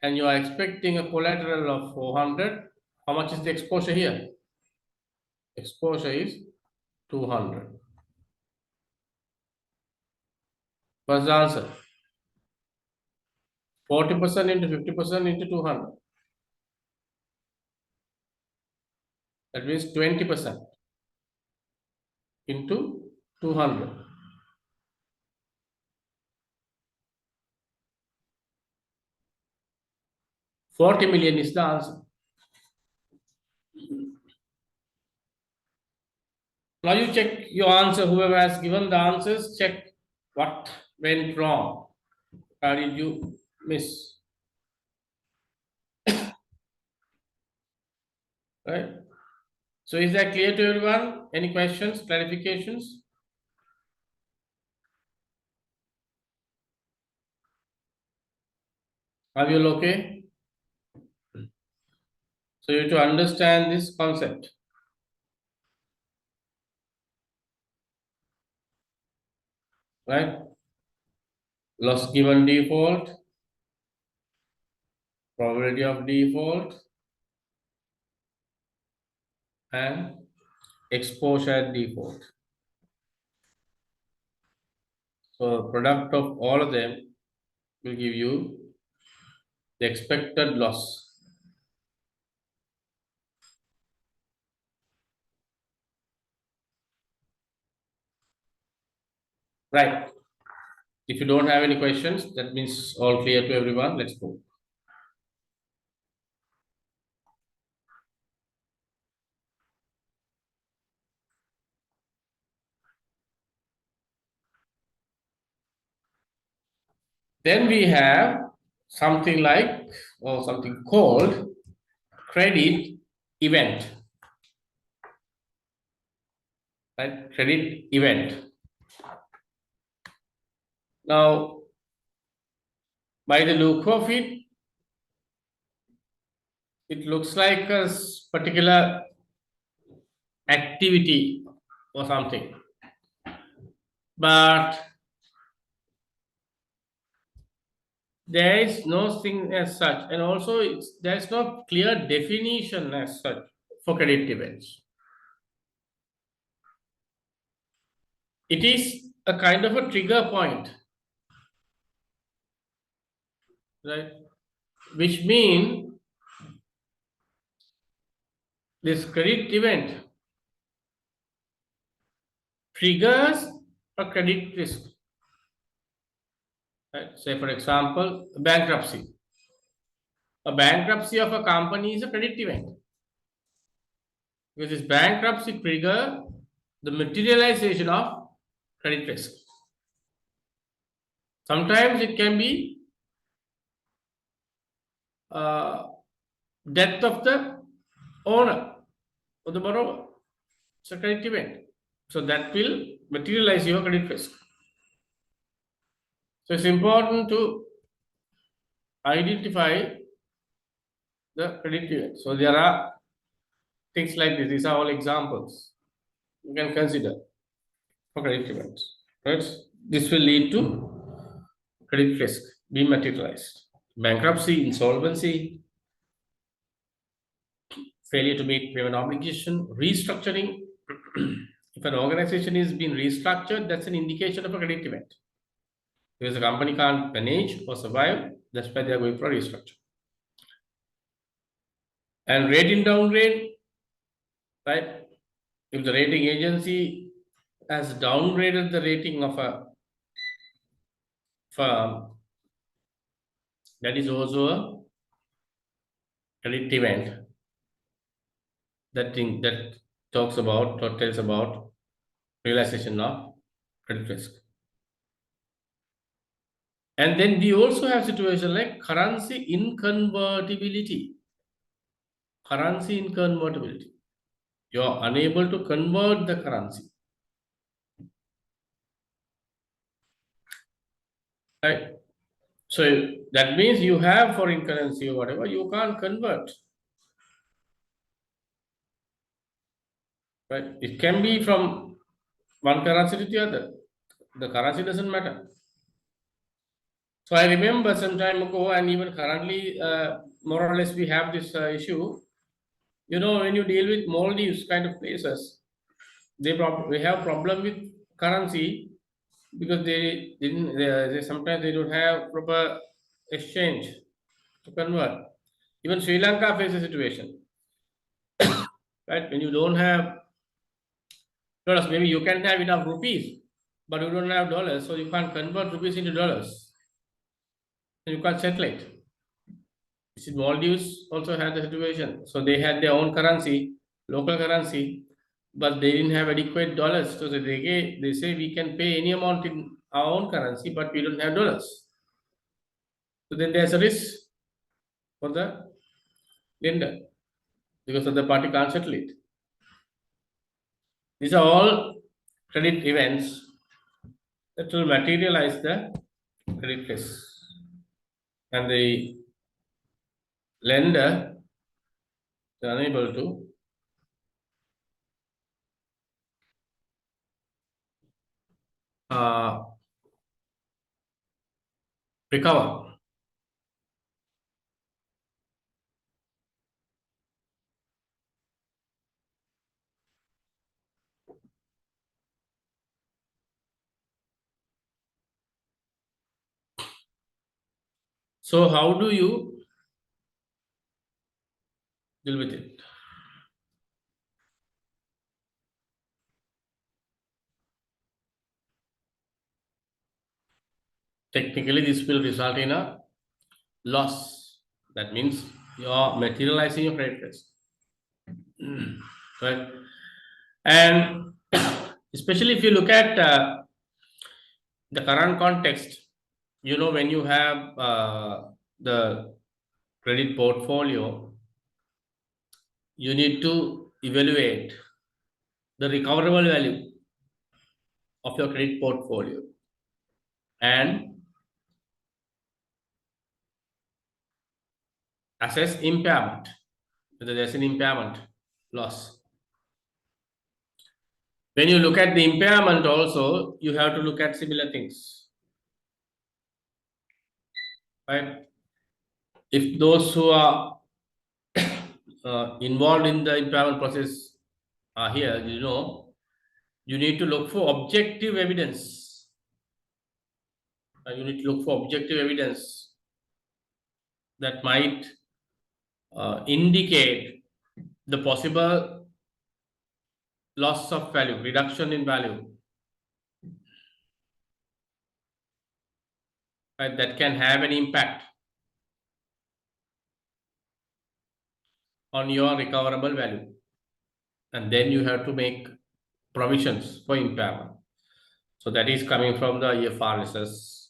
and you are expecting a collateral of 400. How much is the exposure here? Exposure is 200. What's the answer? 40% into 50% into 200. That means 20% into 200. $40 million is the answer. Now you check your answer. Whoever has given the answers, check what went wrong. How did you miss? Right? So is that clear to everyone? Any questions, clarifications? Are you all okay? So you have to understand this concept. Right? Loss given default, probability of default, and exposure at default. So product of all of them will give you the expected loss. Right. If you don't have any questions, that means all clear to everyone. Let's go. Then we have something like, or something called credit event. Right? Credit event. Now, by the look of it, it looks like a particular activity or something. But there is no thing as such, and also there's no clear definition as such for credit events. It is a kind of a trigger point, right? Which means this credit event triggers a credit risk. Right? Say, for example, bankruptcy. A bankruptcy of a company is a credit event. Because this bankruptcy trigger the materialization of credit risk. Sometimes it can be death of the owner or the borrower. It's a credit event. So that will materialize your credit risk. So it's important to identify the credit event. So there are things like this. These are all examples you can consider for credit events. Right? This will lead to credit risk being materialized. Bankruptcy, insolvency, failure to meet payment obligation, restructuring. If an organization is being restructured, that's an indication of a credit event. Because the company can't manage or survive, that's why they are going for a restructure. And rating downgrade, right? If the rating agency has downgraded the rating of a firm, that is also a credit event. That thing that talks about or tells about realization of credit risk. And then we also have situation like currency inconvertibility. Currency inconvertibility. You are unable to convert the currency. Right? So that means you have foreign currency or whatever, you can't convert. Right? It can be from one currency to the other. The currency doesn't matter. So I remember some time ago, and even currently, more or less, we have this issue. You know, when you deal with Maldives kind of places, they have problem with currency because they didn't. They sometimes they don't have proper exchange to convert. Even Sri Lanka faces a situation, right? When you don't have dollars, maybe you can have enough rupees, but you don't have dollars, so you can't convert rupees into dollars. And you can't settle it. Maldives also had the situation. So they had their own currency, local currency, but they didn't have adequate dollars. So they say we can pay any amount in our own currency, but we don't have dollars. So then there's a risk for the lender because the other party can't settle it. These are all credit events that will materialize the credit risk. And the lender is unable to recover. So how do you deal with it? Technically, this will result in a loss. That means you are materializing your credit risk. Right? And especially if you look at the current context, you know, when you have the credit portfolio, you need to evaluate the recoverable value of your credit portfolio and assess impairment, whether there's an impairment loss. When you look at the impairment also, you have to look at similar things. Right? If those who are involved in the impairment process are here, you know, you need to look for objective evidence. You need to look for objective evidence that might indicate the possible loss of value, reduction in value, right, that can have an impact on your recoverable value. And then you have to make provisions for impairment. So that is coming from the IFRS,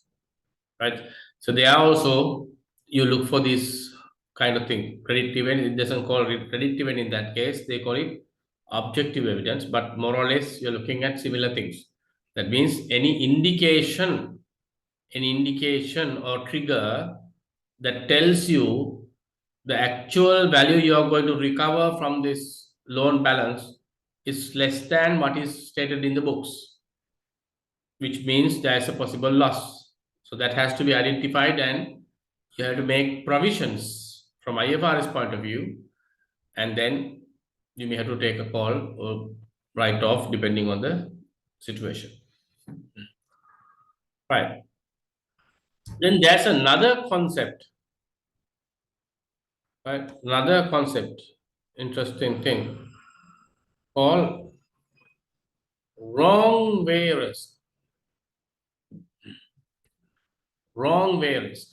right? So they are also, you look for this kind of thing. Credit event, it doesn't call it credit event in that case, they call it objective evidence, but more or less you're looking at similar things. That means any indication or trigger that tells you the actual value you are going to recover from this loan balance is less than what is stated in the books, which means there is a possible loss. So that has to be identified and you have to make provisions from IFRS point of view. and then you may have to take a call or write off depending on the situation. Right. Then there's another concept, right? Another concept, interesting thing called wrong way risk. Wrong way risk.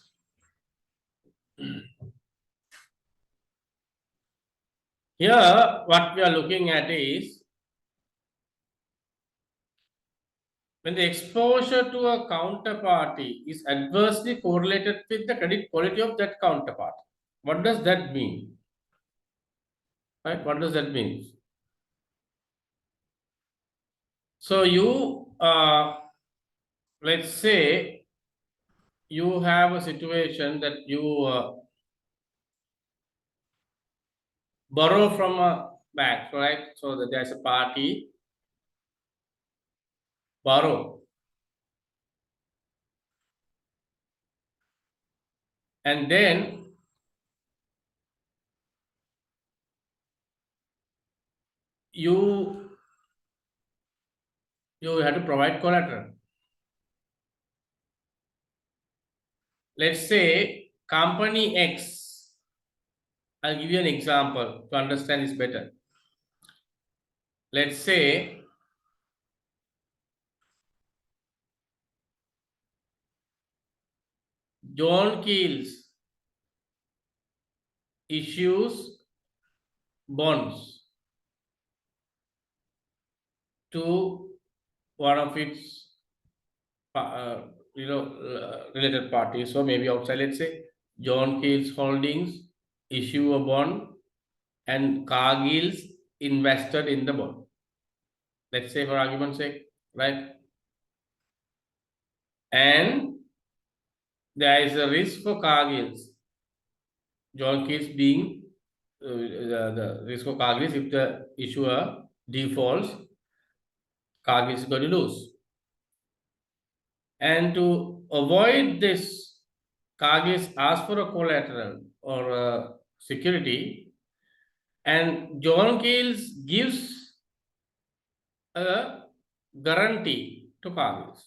Here, what we are looking at is when the exposure to a counterparty is adversely correlated with the credit quality of that counterparty. What does that mean? Right? What does that mean? So you, let's say you have a situation that you borrow from a bank, right? So that there's a party borrow, and then you have to provide collateral. Let's say company X, I'll give you an example to understand this better. Let's say John Keels issues bonds to one of its related parties. So maybe outside, let's say John Keels Holdings issue a bond and Cargill's invested in the bond. Let's say for argument's sake, right? And there is a risk for Cargill's, John Keels being the risk of Cargill's if the issuer defaults, Cargill is going to lose. And to avoid this, Cargill asks for a collateral or a security, and John Keels gives a guarantee to Cargill.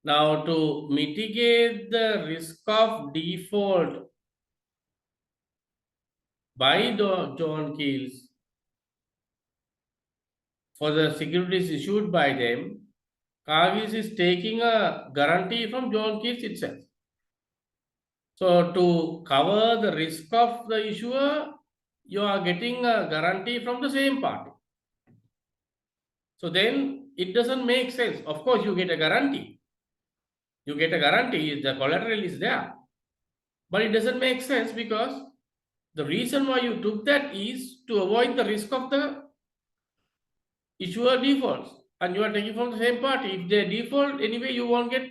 Now, to mitigate the risk of default by John Keels for the securities issued by them, Cargill is taking a guarantee from John Keels itself. So to cover the risk of the issuer, you are getting a guarantee from the same party. So then it doesn't make sense. Of course, you get a guarantee. You get a guarantee, the collateral is there. But it doesn't make sense because the reason why you took that is to avoid the risk of the issuer defaults. And you are taking from the same party. If they default, anyway, you won't get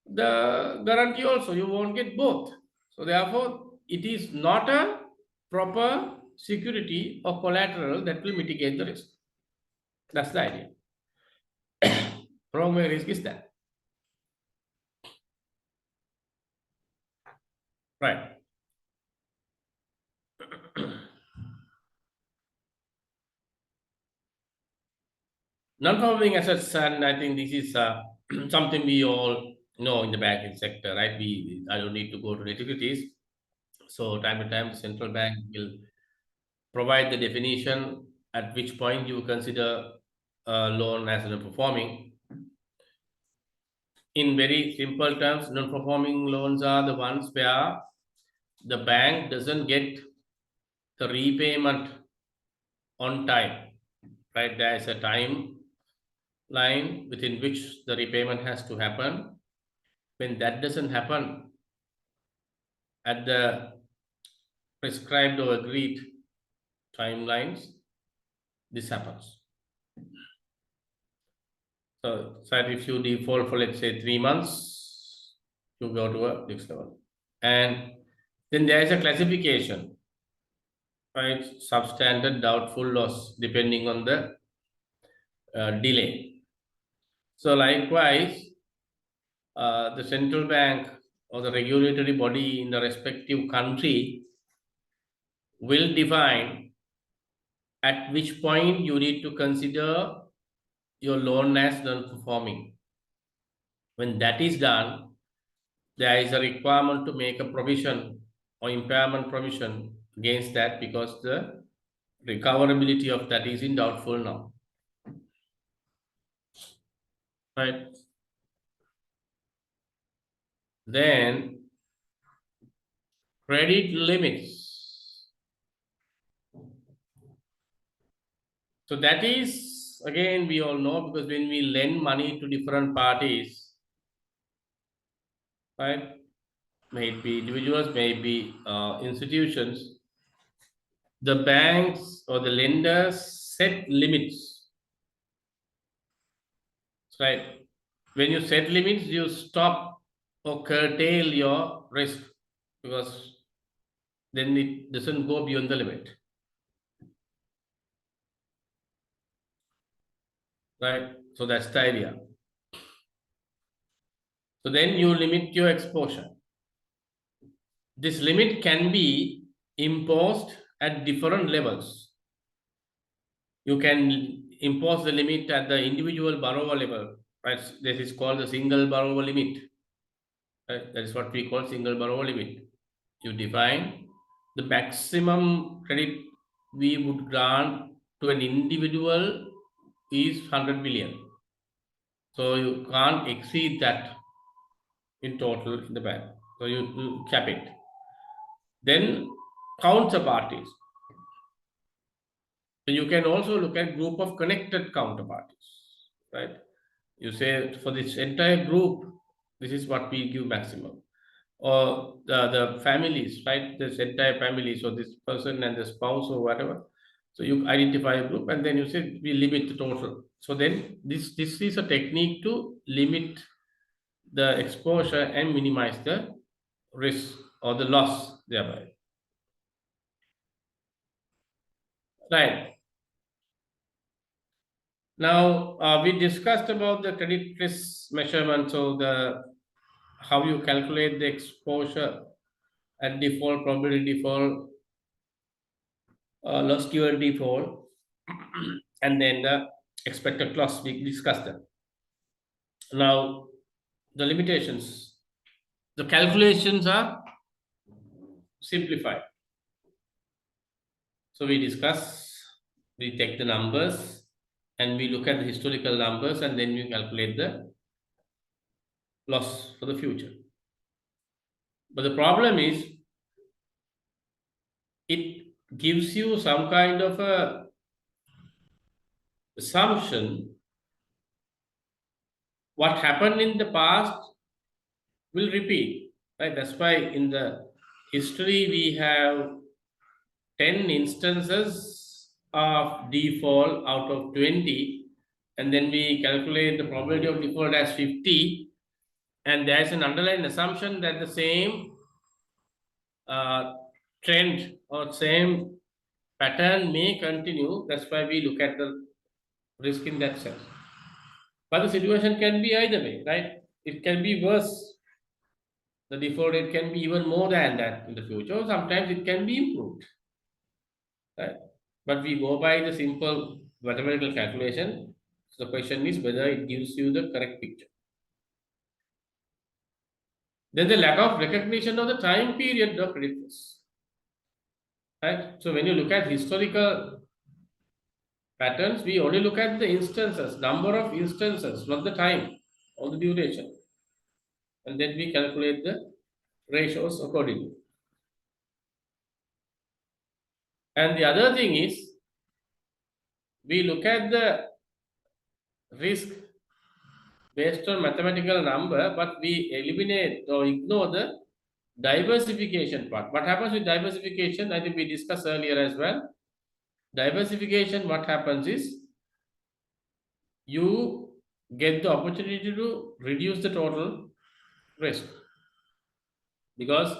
the guarantee also. You won't get both. So therefore, it is not a proper security or collateral that will mitigate the risk. That's the idea. Wrong way risk is that. Right. Non-performing assets, and I think this is something we all know in the banking sector, right? I don't need to go to nitty-gritties. So time to time, the central bank will provide the definition at which point you consider a loan as non-performing. In very simple terms, non-performing loans are the ones where the bank doesn't get the repayment on time, right? There is a time line within which the repayment has to happen. When that doesn't happen at the prescribed or agreed timelines, this happens. So if you default for, let's say, 3 months, you go to a next level. And then there is a classification, right? Substandard, doubtful, loss, depending on the delay. So likewise, the central bank or the regulatory body in the respective country will define at which point you need to consider your loan as non-performing. When that is done, there is a requirement to make a provision or impairment provision against that, because the recoverability of that is in doubtful now. Right? Then credit limits. So that is, again, we all know, because when we lend money to different parties, right, maybe individuals, maybe institutions, the banks or the lenders set limits, right? When you set limits, you stop or curtail your risk, because then it doesn't go beyond the limit, right? So that's the idea. So then you limit your exposure. This limit can be imposed at different levels. You can impose the limit at the individual borrower level, right? This is called the single borrower limit. Right? That is what we call single borrower limit. You define the maximum credit we would grant to an individual is 100 million. So you can't exceed that in total in the bank. So you cap it. Then counterparties. So you can also look at group of connected counterparties, right? You say for this entire group, this is what we give maximum. Or the families, right? This entire family, so this person and the spouse or whatever. So you identify a group and then you say we limit the total. So then this is a technique to limit the exposure and minimize the risk or the loss thereby. Right. Now we discussed about the credit risk measurement. So the how you calculate the exposure at default, probability default, loss given default, and then the expected loss. We discussed that. Now the limitations. The calculations are simplified. So we discuss, we take the numbers and we look at the historical numbers, and then we calculate the loss for the future. But the problem is, it gives you some kind of a assumption what happened in the past will repeat, right? That's why in the history we have 10 instances of default out of 20, and then we calculate the probability of default as 50, and there's an underlying assumption that the same trend or same pattern may continue. That's why we look at the risk in that sense. But the situation can be either way, right? It can be worse. The default rate can be even more than that in the future. Sometimes it can be improved, right? But we go by the simple mathematical calculation. So the question is whether it gives you the correct picture. Then the lack of recognition of the time period of credit risk, right? So when you look at historical patterns, we only look at the instances, number of instances, not the time or the duration. And then we calculate the ratios accordingly. And the other thing is, we look at the risk based on mathematical number, but we eliminate or ignore the diversification part. What happens with diversification? I think we discussed earlier as well. Diversification, what happens is, you get the opportunity to reduce the total risk, because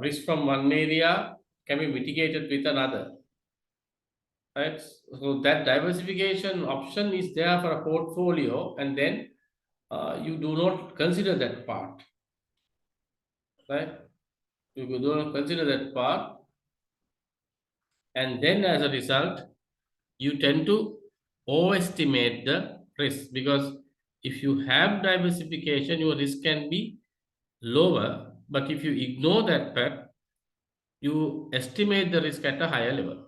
risk from one area can be mitigated with another, right? So that diversification option is there for a portfolio, and then you do not consider that part, right? You do not consider that part, and then as a result, you tend to overestimate the risk, because if you have diversification, your risk can be lower, but if you ignore that part, you estimate the risk at a higher level.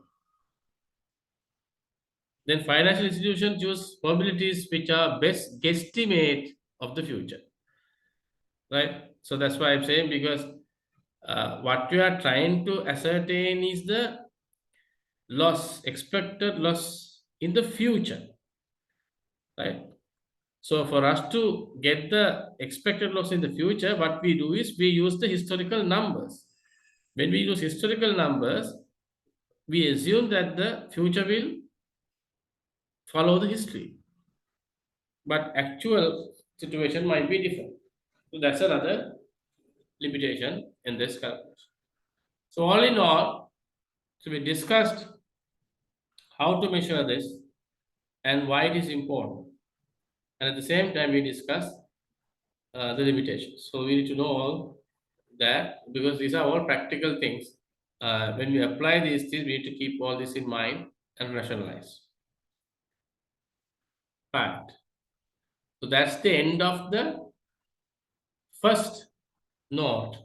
Then financial institutions use probabilities which are best guesstimate of the future, right? So that's why I'm saying, because what you are trying to ascertain is the loss, expected loss in the future, right? So for us to get the expected loss in the future, what we do is we use the historical numbers. When we use historical numbers, we assume that the future will follow the history, but actual situation might be different. So that's another limitation in this calculation. So all in all, so we discussed how to measure this and why it is important. And at the same time, we discussed the limitations. So we need to know all that, because these are all practical things. When we apply these things, we need to keep all this in mind and rationalize. Right. So that's the end of the first note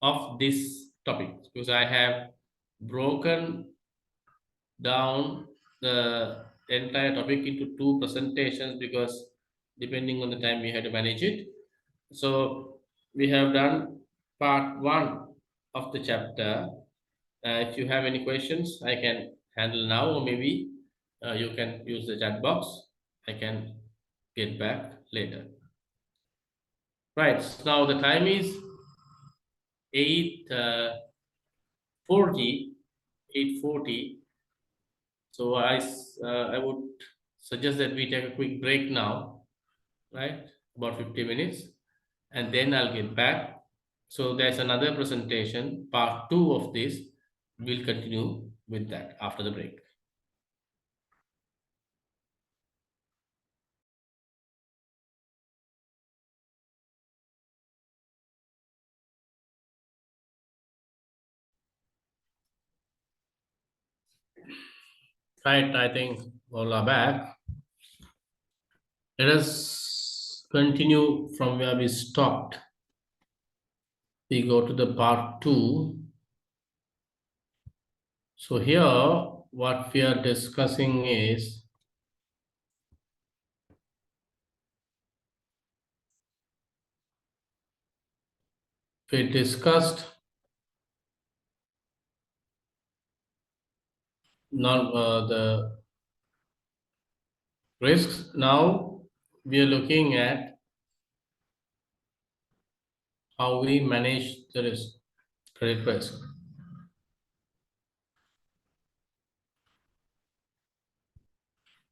of this topic, because I have broken down the entire topic into two presentations, because depending on the time we had to manage it. So we have done part one of the chapter. If you have any questions, I can handle now, or maybe you can use the chat box. I can get back later. Right, so now the time is 8:40. 8:40. So I would suggest that we take a quick break now, right? About 50 minutes, and then I'll get back. So there's another presentation, part two of this. We'll continue with that after the break. Right, I think all are back. Let us continue from where we stopped. We go to the part two. So here, what we are discussing is we discussed the risks. Now we are looking at how we manage the risk, credit risk.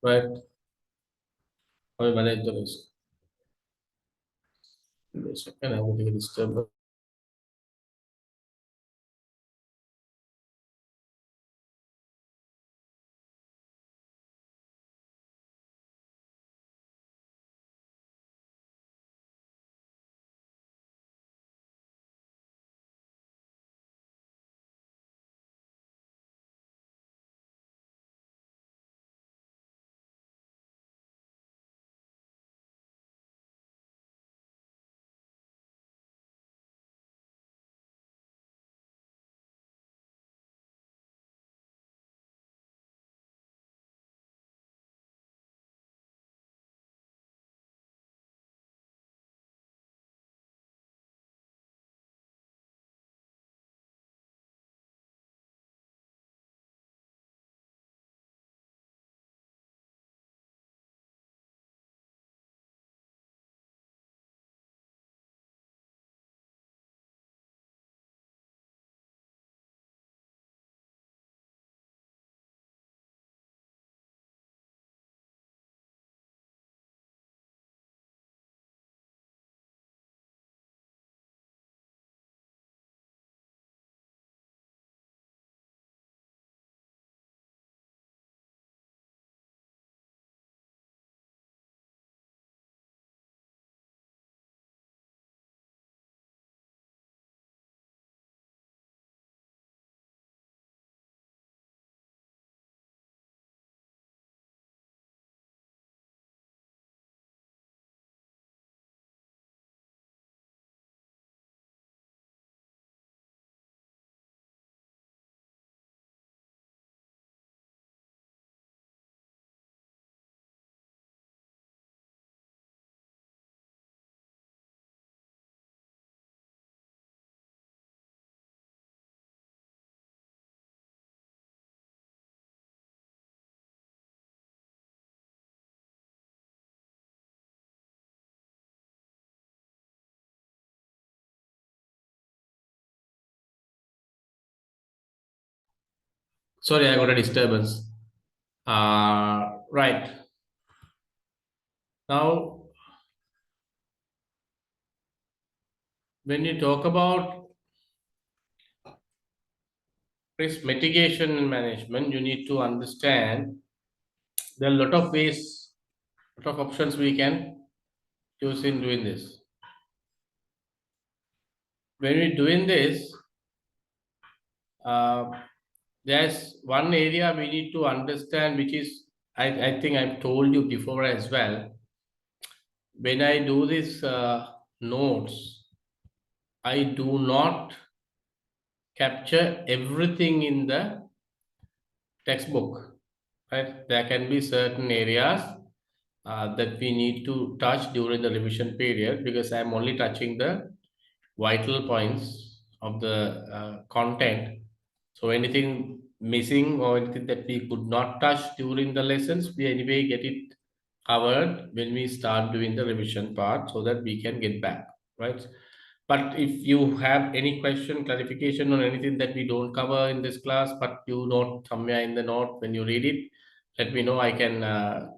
Right? How we manage the risk. Give me a second, I will take a disturbance. Sorry, I got a disturbance. Right. Now, when you talk about risk mitigation and management, you need to understand there are a lot of ways, lot of options we can use in doing this. When we're doing this, there's one area we need to understand, which is, I think I've told you before as well. When I do this notes, I do not capture everything in the textbook, right? There can be certain areas that we need to touch during the revision period, because I'm only touching the vital points of the content. So anything missing or anything that we could not touch during the lessons, we anyway get it covered when we start doing the revision part, so that we can get back, right? But if you have any question, clarification on anything that we don't cover in this class, but you note somewhere in the note when you read it, let me know. I can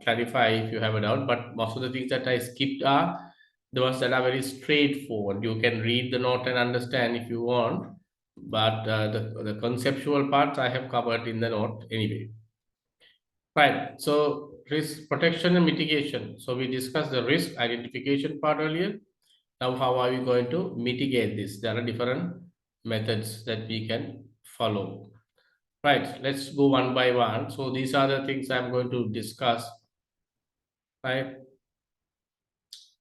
clarify if you have a doubt. But most of the things that I skipped are the ones that are very straightforward. You can read the note and understand if you want, but the conceptual parts I have covered in the note anyway. Right. So risk protection and mitigation. So we discussed the risk identification part earlier. Now, how are we going to mitigate this? There are different methods that we can follow. Right, let's go one by one. So these are the things I'm going to discuss. Right,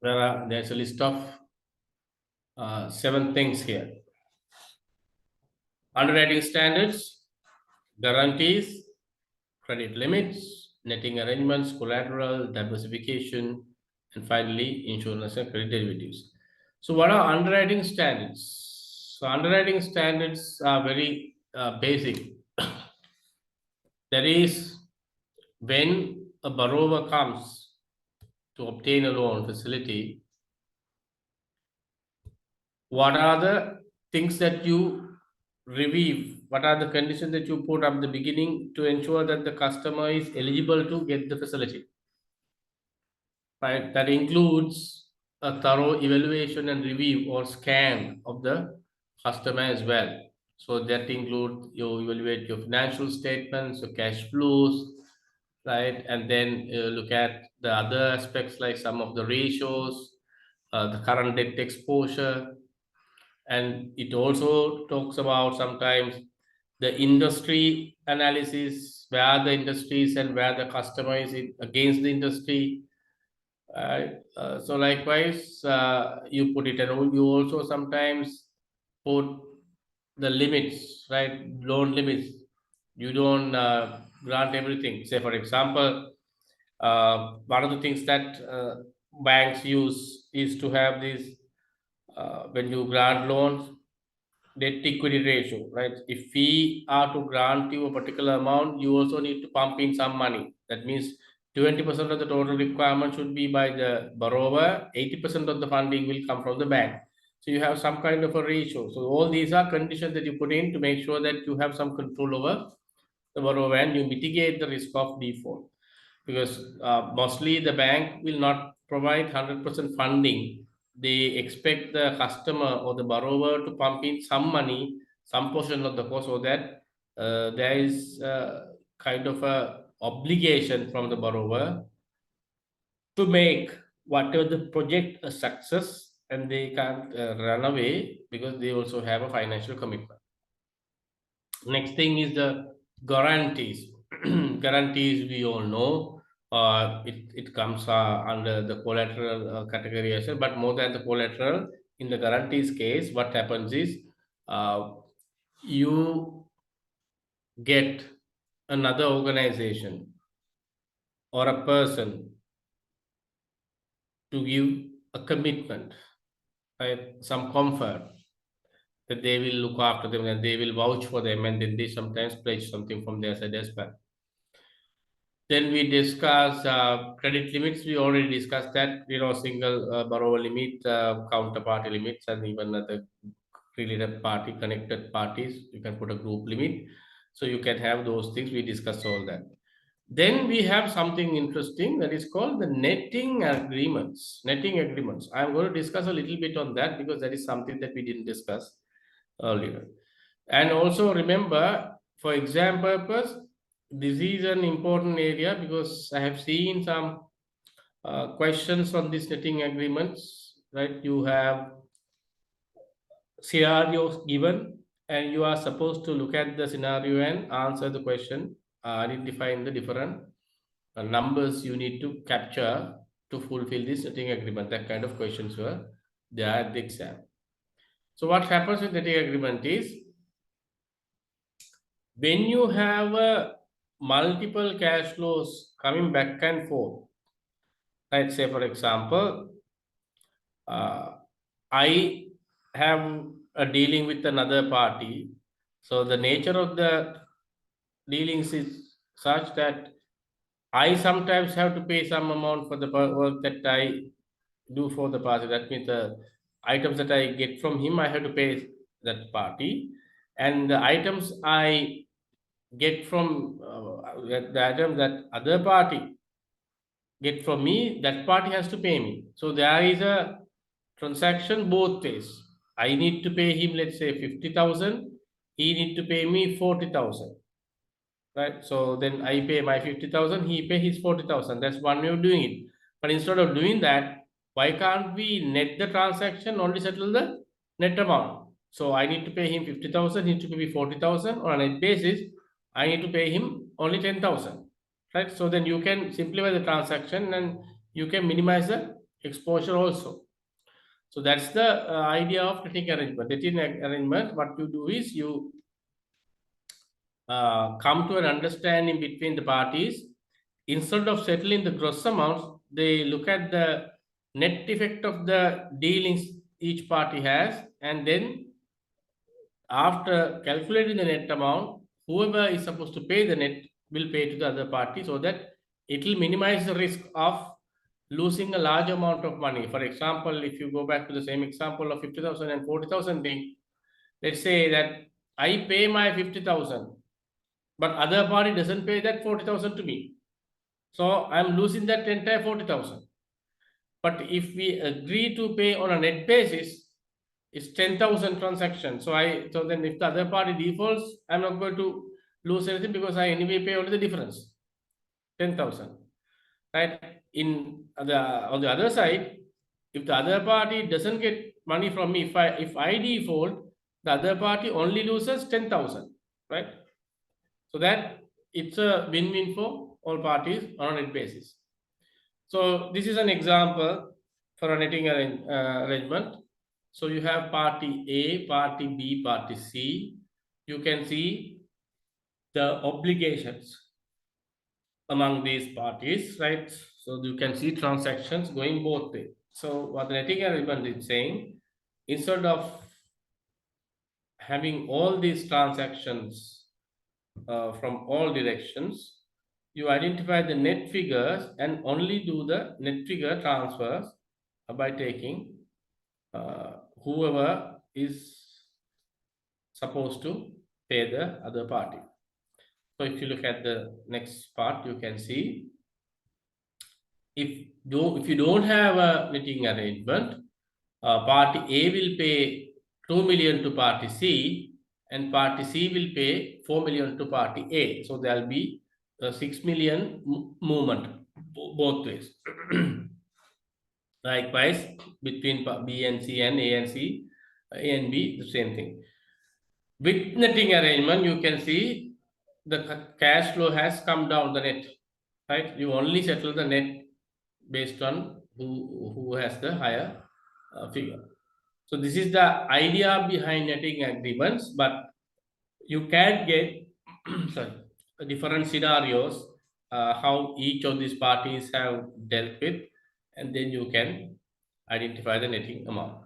there's a list of 7 things here. Underwriting standards, guarantees, credit limits, netting arrangements, collateral, diversification, and finally insurance and credit derivatives. So what are underwriting standards? So underwriting standards are very basic. That is, when a borrower comes to obtain a loan facility, what are the things that you review? What are the conditions that you put at the beginning to ensure that the customer is eligible to get the facility? Right, that includes a thorough evaluation and review or scan of the customer as well. So that includes you evaluate your financial statements, your cash flows, right? And then look at the other aspects like some of the ratios, the current debt exposure, and it also talks about sometimes the industry analysis, where the industry is and where the customer is against the industry. So likewise, you put it, and you also sometimes put the limits, right? Loan limits. You don't grant everything. Say, for example, one of the things that banks use is to have this when you grant loans, debt equity ratio, right? If we are to grant you a particular amount, you also need to pump in some money. That means 20% of the total requirement should be by the borrower, 80% of the funding will come from the bank. So you have some kind of a ratio. So all these are conditions that you put in to make sure that you have some control over the borrower and you mitigate the risk of default. Because mostly the bank will not provide 100% funding. They expect the customer or the borrower to pump in some money, some portion of the cost, so that there is kind of a obligation from the borrower to make whatever the project a success, and they can't run away because they also have a financial commitment. Next thing is the guarantees. Guarantees, we all know, it comes under the collateral category as well, but more than the collateral, in the guarantees case, what happens is you get another organization or a person to give a commitment, right? Some comfort that they will look after them and they will vouch for them, and then they sometimes pledge something from their side as well. Then we discuss credit limits. We already discussed that, single borrower limit, counterparty limits, and even the related party, connected parties. You can put a group limit. So you can have those things. We discussed all that. Then we have something interesting that is called the netting agreements. Netting agreements. I'm going to discuss a little bit on that because that is something that we didn't discuss earlier. And also remember, for exam purpose, this is an important area because I have seen some questions on these netting agreements, right? You have scenarios given and you are supposed to look at the scenario and answer the question, identifying the different numbers you need to capture to fulfill this netting agreement. That kind of questions were there at the exam. So what happens with netting agreement is, when you have multiple cash flows coming back and forth, let's say for example, I have a dealing with another party. So the nature of the dealings is such that I sometimes have to pay some amount for the work that I do for the party. That means the items that I get from him, I have to pay that party. And the items I get from the item that other party get from me, that party has to pay me. So there is a transaction both ways. I need to pay him, let's say 50,000. He need to pay me 40,000. Right? So then I pay my 50,000, he pay his 40,000. That's one way of doing it. But instead of doing that, why can't we net the transaction, only settle the net amount? So I need to pay him 50,000, he need to pay me 40,000. On a net basis, I need to pay him only 10,000. Right? So then you can simplify the transaction and you can minimize the exposure also. So that's the idea of netting arrangement. Netting arrangement, what you do is you come to an understanding between the parties. Instead of settling the gross amounts, they look at the net effect of the dealings each party has, and then after calculating the net amount, whoever is supposed to pay the net will pay to the other party, so that it will minimize the risk of losing a large amount of money. For example, if you go back to the same example of 50,000 and 40,000 thing, let's say that I pay my 50,000, but other party doesn't pay that 40,000 to me. So I'm losing that entire 40,000. But if we agree to pay on a net basis, it's 10,000 transactions. So then if the other party defaults, I'm not going to lose anything because I anyway pay only the difference, 10,000. Right? On the other side, if the other party doesn't get money from me, if I default, the other party only loses 10,000. Right? So that it's a win-win for all parties on a net basis. So this is an example for a netting arrangement. So you have party A, party B, party C. You can see the obligations among these parties, right? So you can see transactions going both ways. So what the netting arrangement is saying, instead of having all these transactions from all directions, you identify the net figures and only do the net figure transfers by taking whoever is supposed to pay the other party. So if you look at the next part, you can see if you don't have a netting arrangement, party A will pay 2 million to party C and party C will pay 4 million to party A. So there will be 6 million movement both ways. Likewise, between B and C and A and C, A and B, the same thing. With netting arrangement, you can see the cash flow has come down the net, right? You only settle the net based on who has the higher figure. So this is the idea behind netting agreements, but you can get sorry, different scenarios, how each of these parties have dealt with, and then you can identify the netting amount.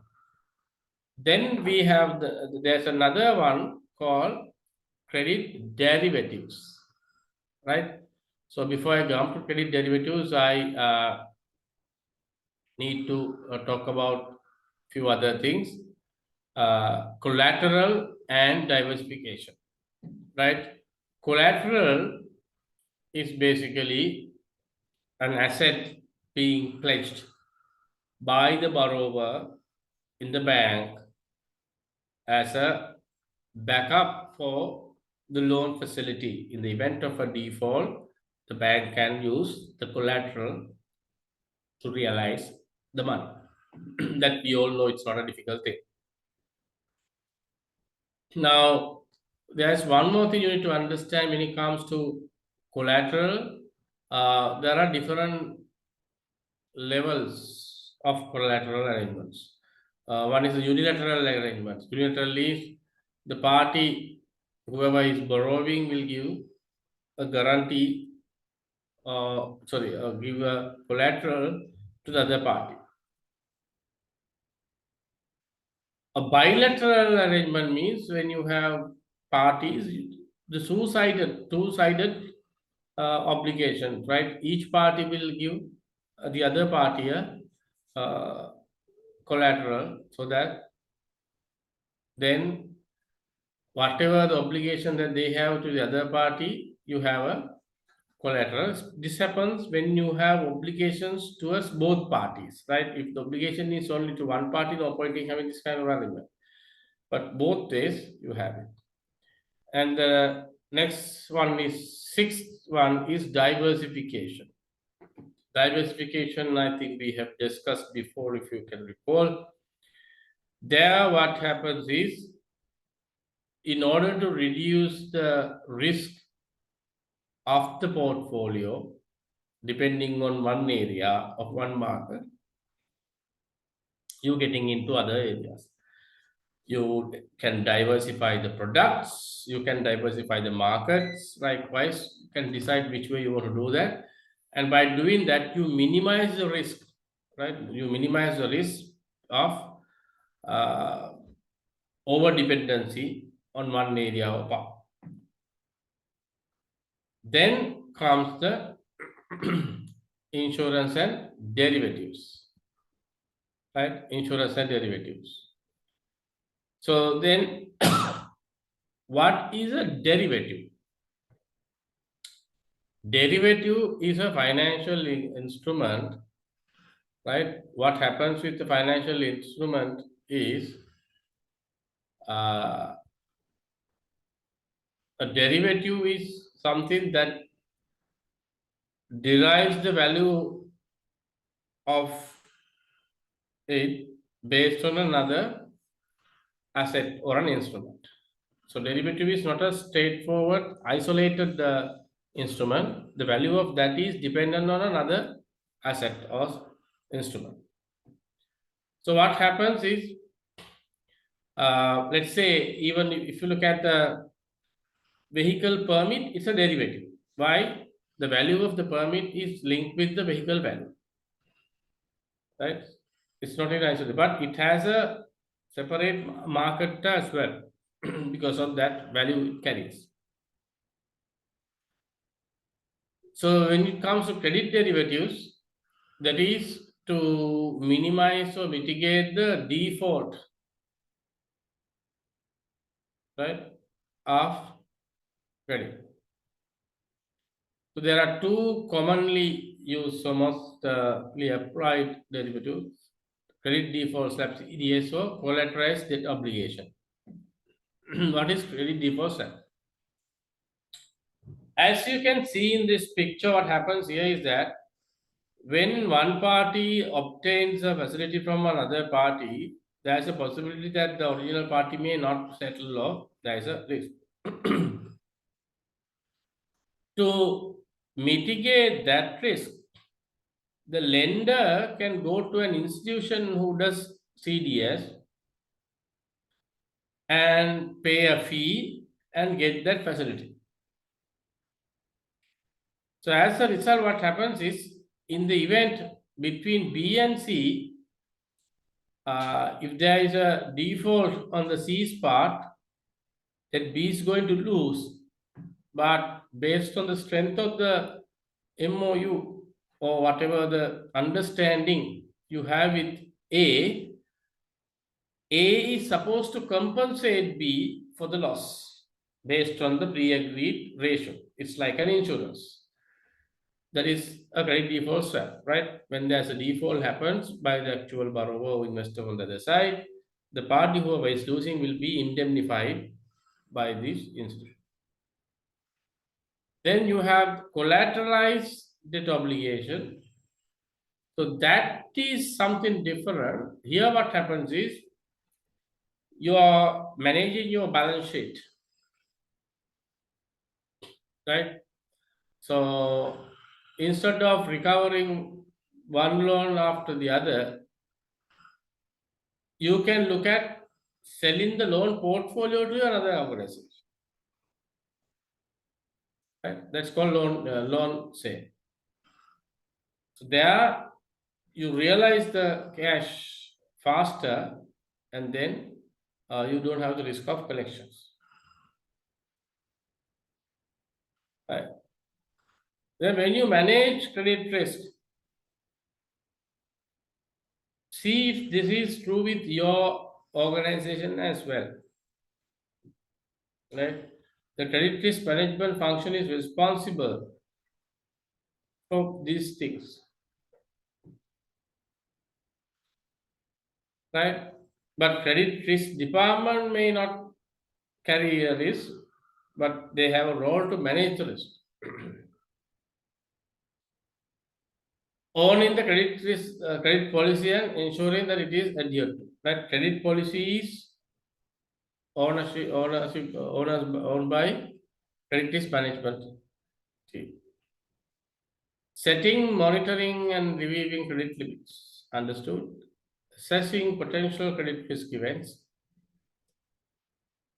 Then we have there's another one called credit derivatives, right? So before I come to credit derivatives, I need to talk about few other things, collateral and diversification, right? Collateral is basically an asset being pledged by the borrower in the bank as a backup for the loan facility. In the event of a default, the bank can use the collateral to realize the money. That we all know it's not a difficult thing. Now, there's one more thing you need to understand when it comes to collateral. There are different levels of collateral arrangements. One is the unilateral arrangements. Unilateral is the party, whoever is borrowing, will give a guarantee, give a collateral to the other party. A bilateral arrangement means when you have parties, the two-sided obligation, right? Each party will give the other party a collateral, so that then whatever the obligation that they have to the other party, you have a collateral. This happens when you have obligations towards both parties, right? If the obligation is only to one party, no point in having this kind of arrangement. But both ways you have it. And the next one is, sixth one is diversification. Diversification, I think we have discussed before, if you can recall. There, what happens is, in order to reduce the risk of the portfolio, depending on one area of one market, you're getting into other areas. You can diversify the products, you can diversify the markets, likewise, you can decide which way you want to do that. And by doing that, you minimize the risk, right? You minimize the risk of over dependency on one area or part. Then comes the insurance and derivatives, right? Insurance and derivatives. So then, what is a derivative? Derivative is a financial instrument, right? What happens with the financial instrument is a derivative is something that derives the value of it based on another asset or an instrument. So derivative is not a straightforward, isolated instrument. The value of that is dependent on another asset or instrument. So what happens is, let's say, even if you look at the vehicle permit, it's a derivative. Why? The value of the permit is linked with the vehicle value, right? It's not in isolation, but it has a separate market as well because of that value it carries. So when it comes to credit derivatives, that is to minimize or mitigate the default, right, of credit. So there are two commonly used, so mostly applied derivatives: credit default swap, CDSO, collateralized debt obligation. What is credit default swap? As you can see in this picture, what happens here is that when one party obtains a facility from another party, there is a possibility that the original party may not settle, or there is a risk. To mitigate that risk, the lender can go to an institution who does CDS and pay a fee and get that facility. So as a result, what happens is, in the event between B and C, if there is a default on the C's part, then B is going to lose. But based on the strength of the MOU or whatever the understanding you have with A is supposed to compensate B for the loss. based on the pre-agreed ratio. It's like an insurance. That is a credit default swap, right? When there's a default happens by the actual borrower or investor on the other side, the party who is losing will be indemnified by this institution. Then you have collateralized debt obligation. So that is something different. Here what happens is you are managing your balance sheet, right? So instead of recovering one loan after the other, you can look at selling the loan portfolio to another organization. Right? That's called loan sale. So there you realize the cash faster, and then you don't have the risk of collections. Right? Then when you manage credit risk, see if this is true with your organization as well. Right? The credit risk management function is responsible for these things. Right? But credit risk department may not carry a risk, but they have a role to manage the risk. Owning the credit risk, credit policy and ensuring that it is adhered to. Right? Credit policy is owned by credit risk management team. Setting, monitoring, and reviewing credit limits. Understood. Assessing potential credit risk events.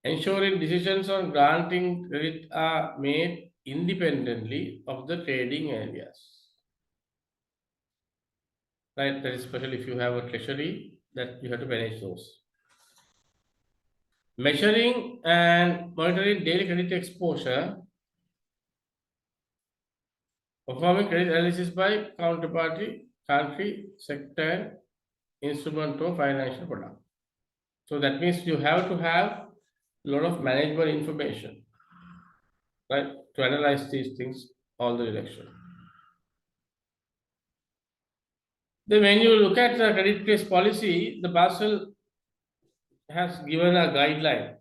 Ensuring decisions on granting credit are made independently of the trading areas. Right, that is especially if you have a treasury, that you have to manage those. Measuring and monitoring daily credit exposure. Performing credit analysis by counterparty, country, sector, and instrument or financial product. So that means you have to have a lot of management information, right, to analyze these things all the direction. Then when you look at the credit risk policy, the Basel has given a guideline,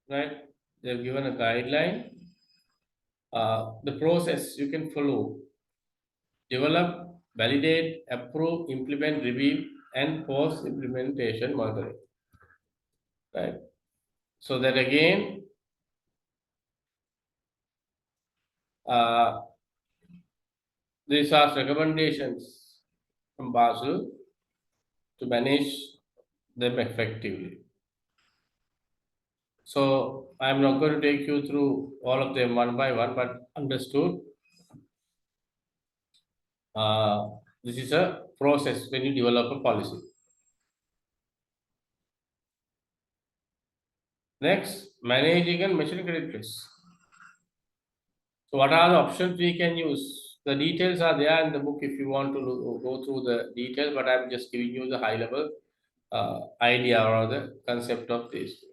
right? They've given a guideline, the process you can follow: develop, validate, approve, implement, review, and post-implementation monitoring. Right. So that again, these are recommendations from Basel to manage them effectively. So I'm not going to take you through all of them one by one, but understood. This is a process when you develop a policy. Next, managing and measuring credit risk. So what are the options we can use? The details are there in the book if you want to go through the details, but I'm just giving you the high level idea or the concept of this.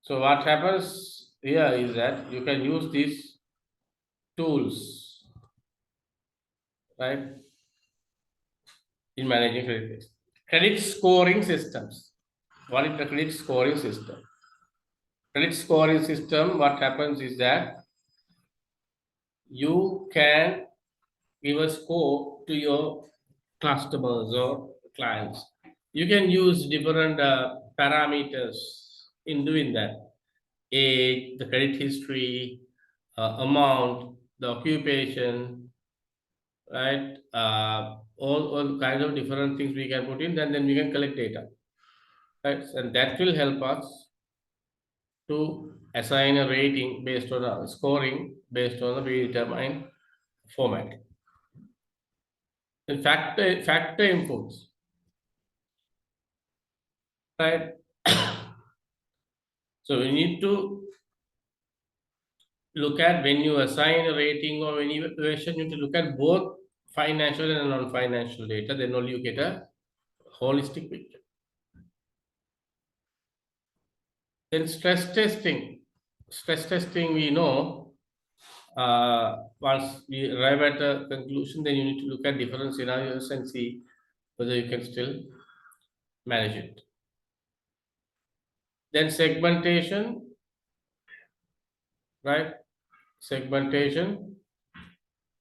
So what happens here is that you can use these tools, right, in managing credit risk. Credit scoring systems. What is the credit scoring system? Credit scoring system, what happens is that you can give a score to your customers or clients. You can use different parameters in doing that. Age, the credit history, amount, the occupation, right? All kinds of different things we can put in, then we can collect data, right? And that will help us to assign a rating based on our scoring based on the predetermined format. In fact, factor inputs, right? So we need to look at when you assign a rating or any evaluation, you need to look at both financial and non-financial data. Then only you get a holistic picture. Then stress testing. Stress testing, we know, once we arrive at a conclusion, then you need to look at different scenarios and see whether you can still manage it. Then segmentation, right? Segmentation.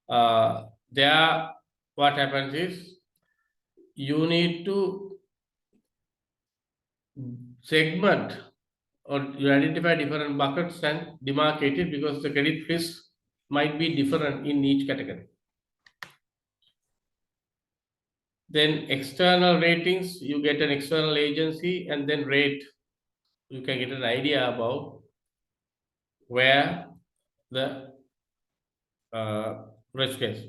There, what happens is you need to segment or you identify different buckets and demarcate it because the credit risk might be different in each category. Then external ratings, you get an external agency and then rate. You can get an idea about where the risk is.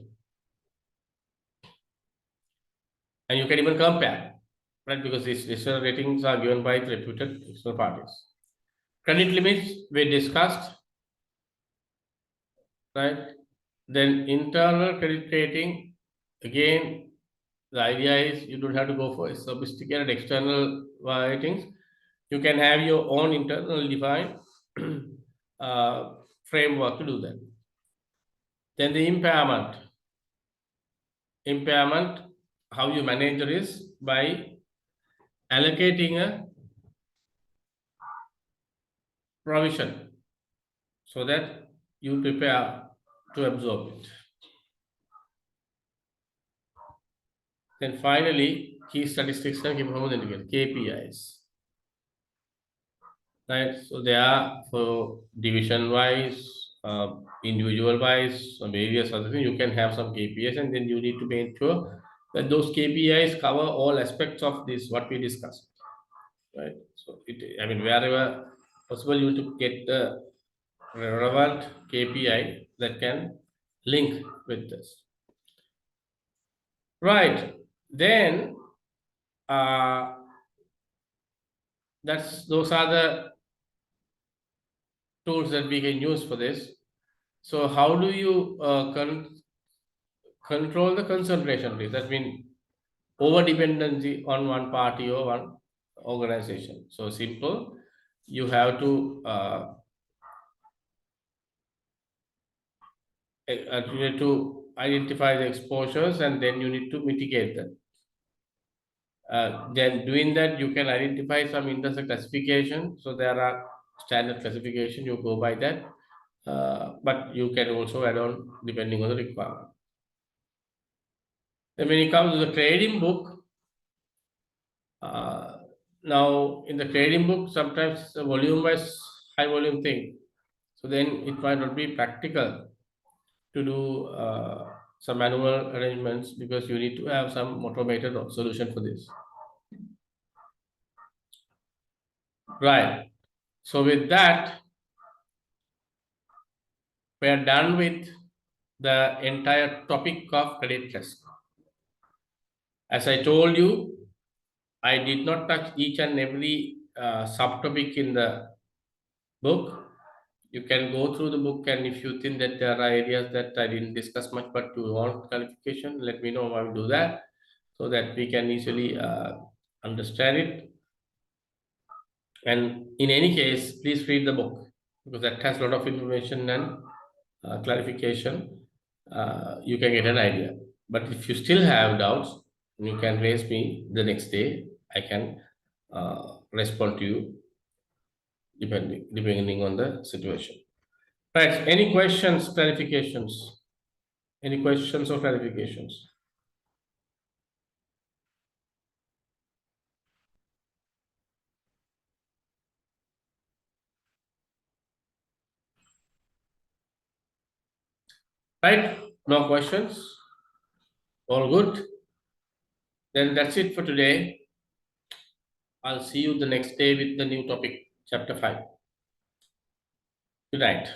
And you can even compare, right? Because these external ratings are given by reputed external parties. Credit limits we discussed, right? Then internal credit rating, again, the idea is you don't have to go for sophisticated external ratings. You can have your own internal defined framework to do that. Then the impairment. Impairment, how you manage the risk by allocating a provision so that you prepare to absorb it. Then finally, key statistics and key performance indicators, KPIs. Right, so they are for division wise, individual wise, various other things. You can have some KPIs, and then you need to make sure that those KPIs cover all aspects of this what we discussed. Right, so I mean, wherever possible, you need to get the relevant KPI that can link with this. Right, then those are the tools that we can use for this. So how do you control the concentration risk? That means over dependency on one party or one organization. So simple, you have to identify the exposures and then you need to mitigate them. Then doing that, you can identify some industry classification. So there are standard classification, you go by that. But you can also add on depending on the requirement. Then when it comes to the trading book, now in the trading book, sometimes the volume wise high volume thing. So then it might not be practical to do some manual arrangements because you need to have some automated solution for this. Right. So with that, we are done with the entire topic of credit risk. As I told you, I did not touch each and every subtopic in the book. You can go through the book, and if you think that there are areas that I didn't discuss much, but you want clarification, let me know. I will do that so that we can easily understand it. And in any case, please read the book because that has a lot of information and clarification. You can get an idea. But if you still have doubts, you can raise me the next day. I can respond to you depending on the situation. Right. Any questions, clarifications? Any questions or clarifications? Right? No questions? All good? Then that's it for today. I'll see you the next day with the new topic, chapter 5. Good night.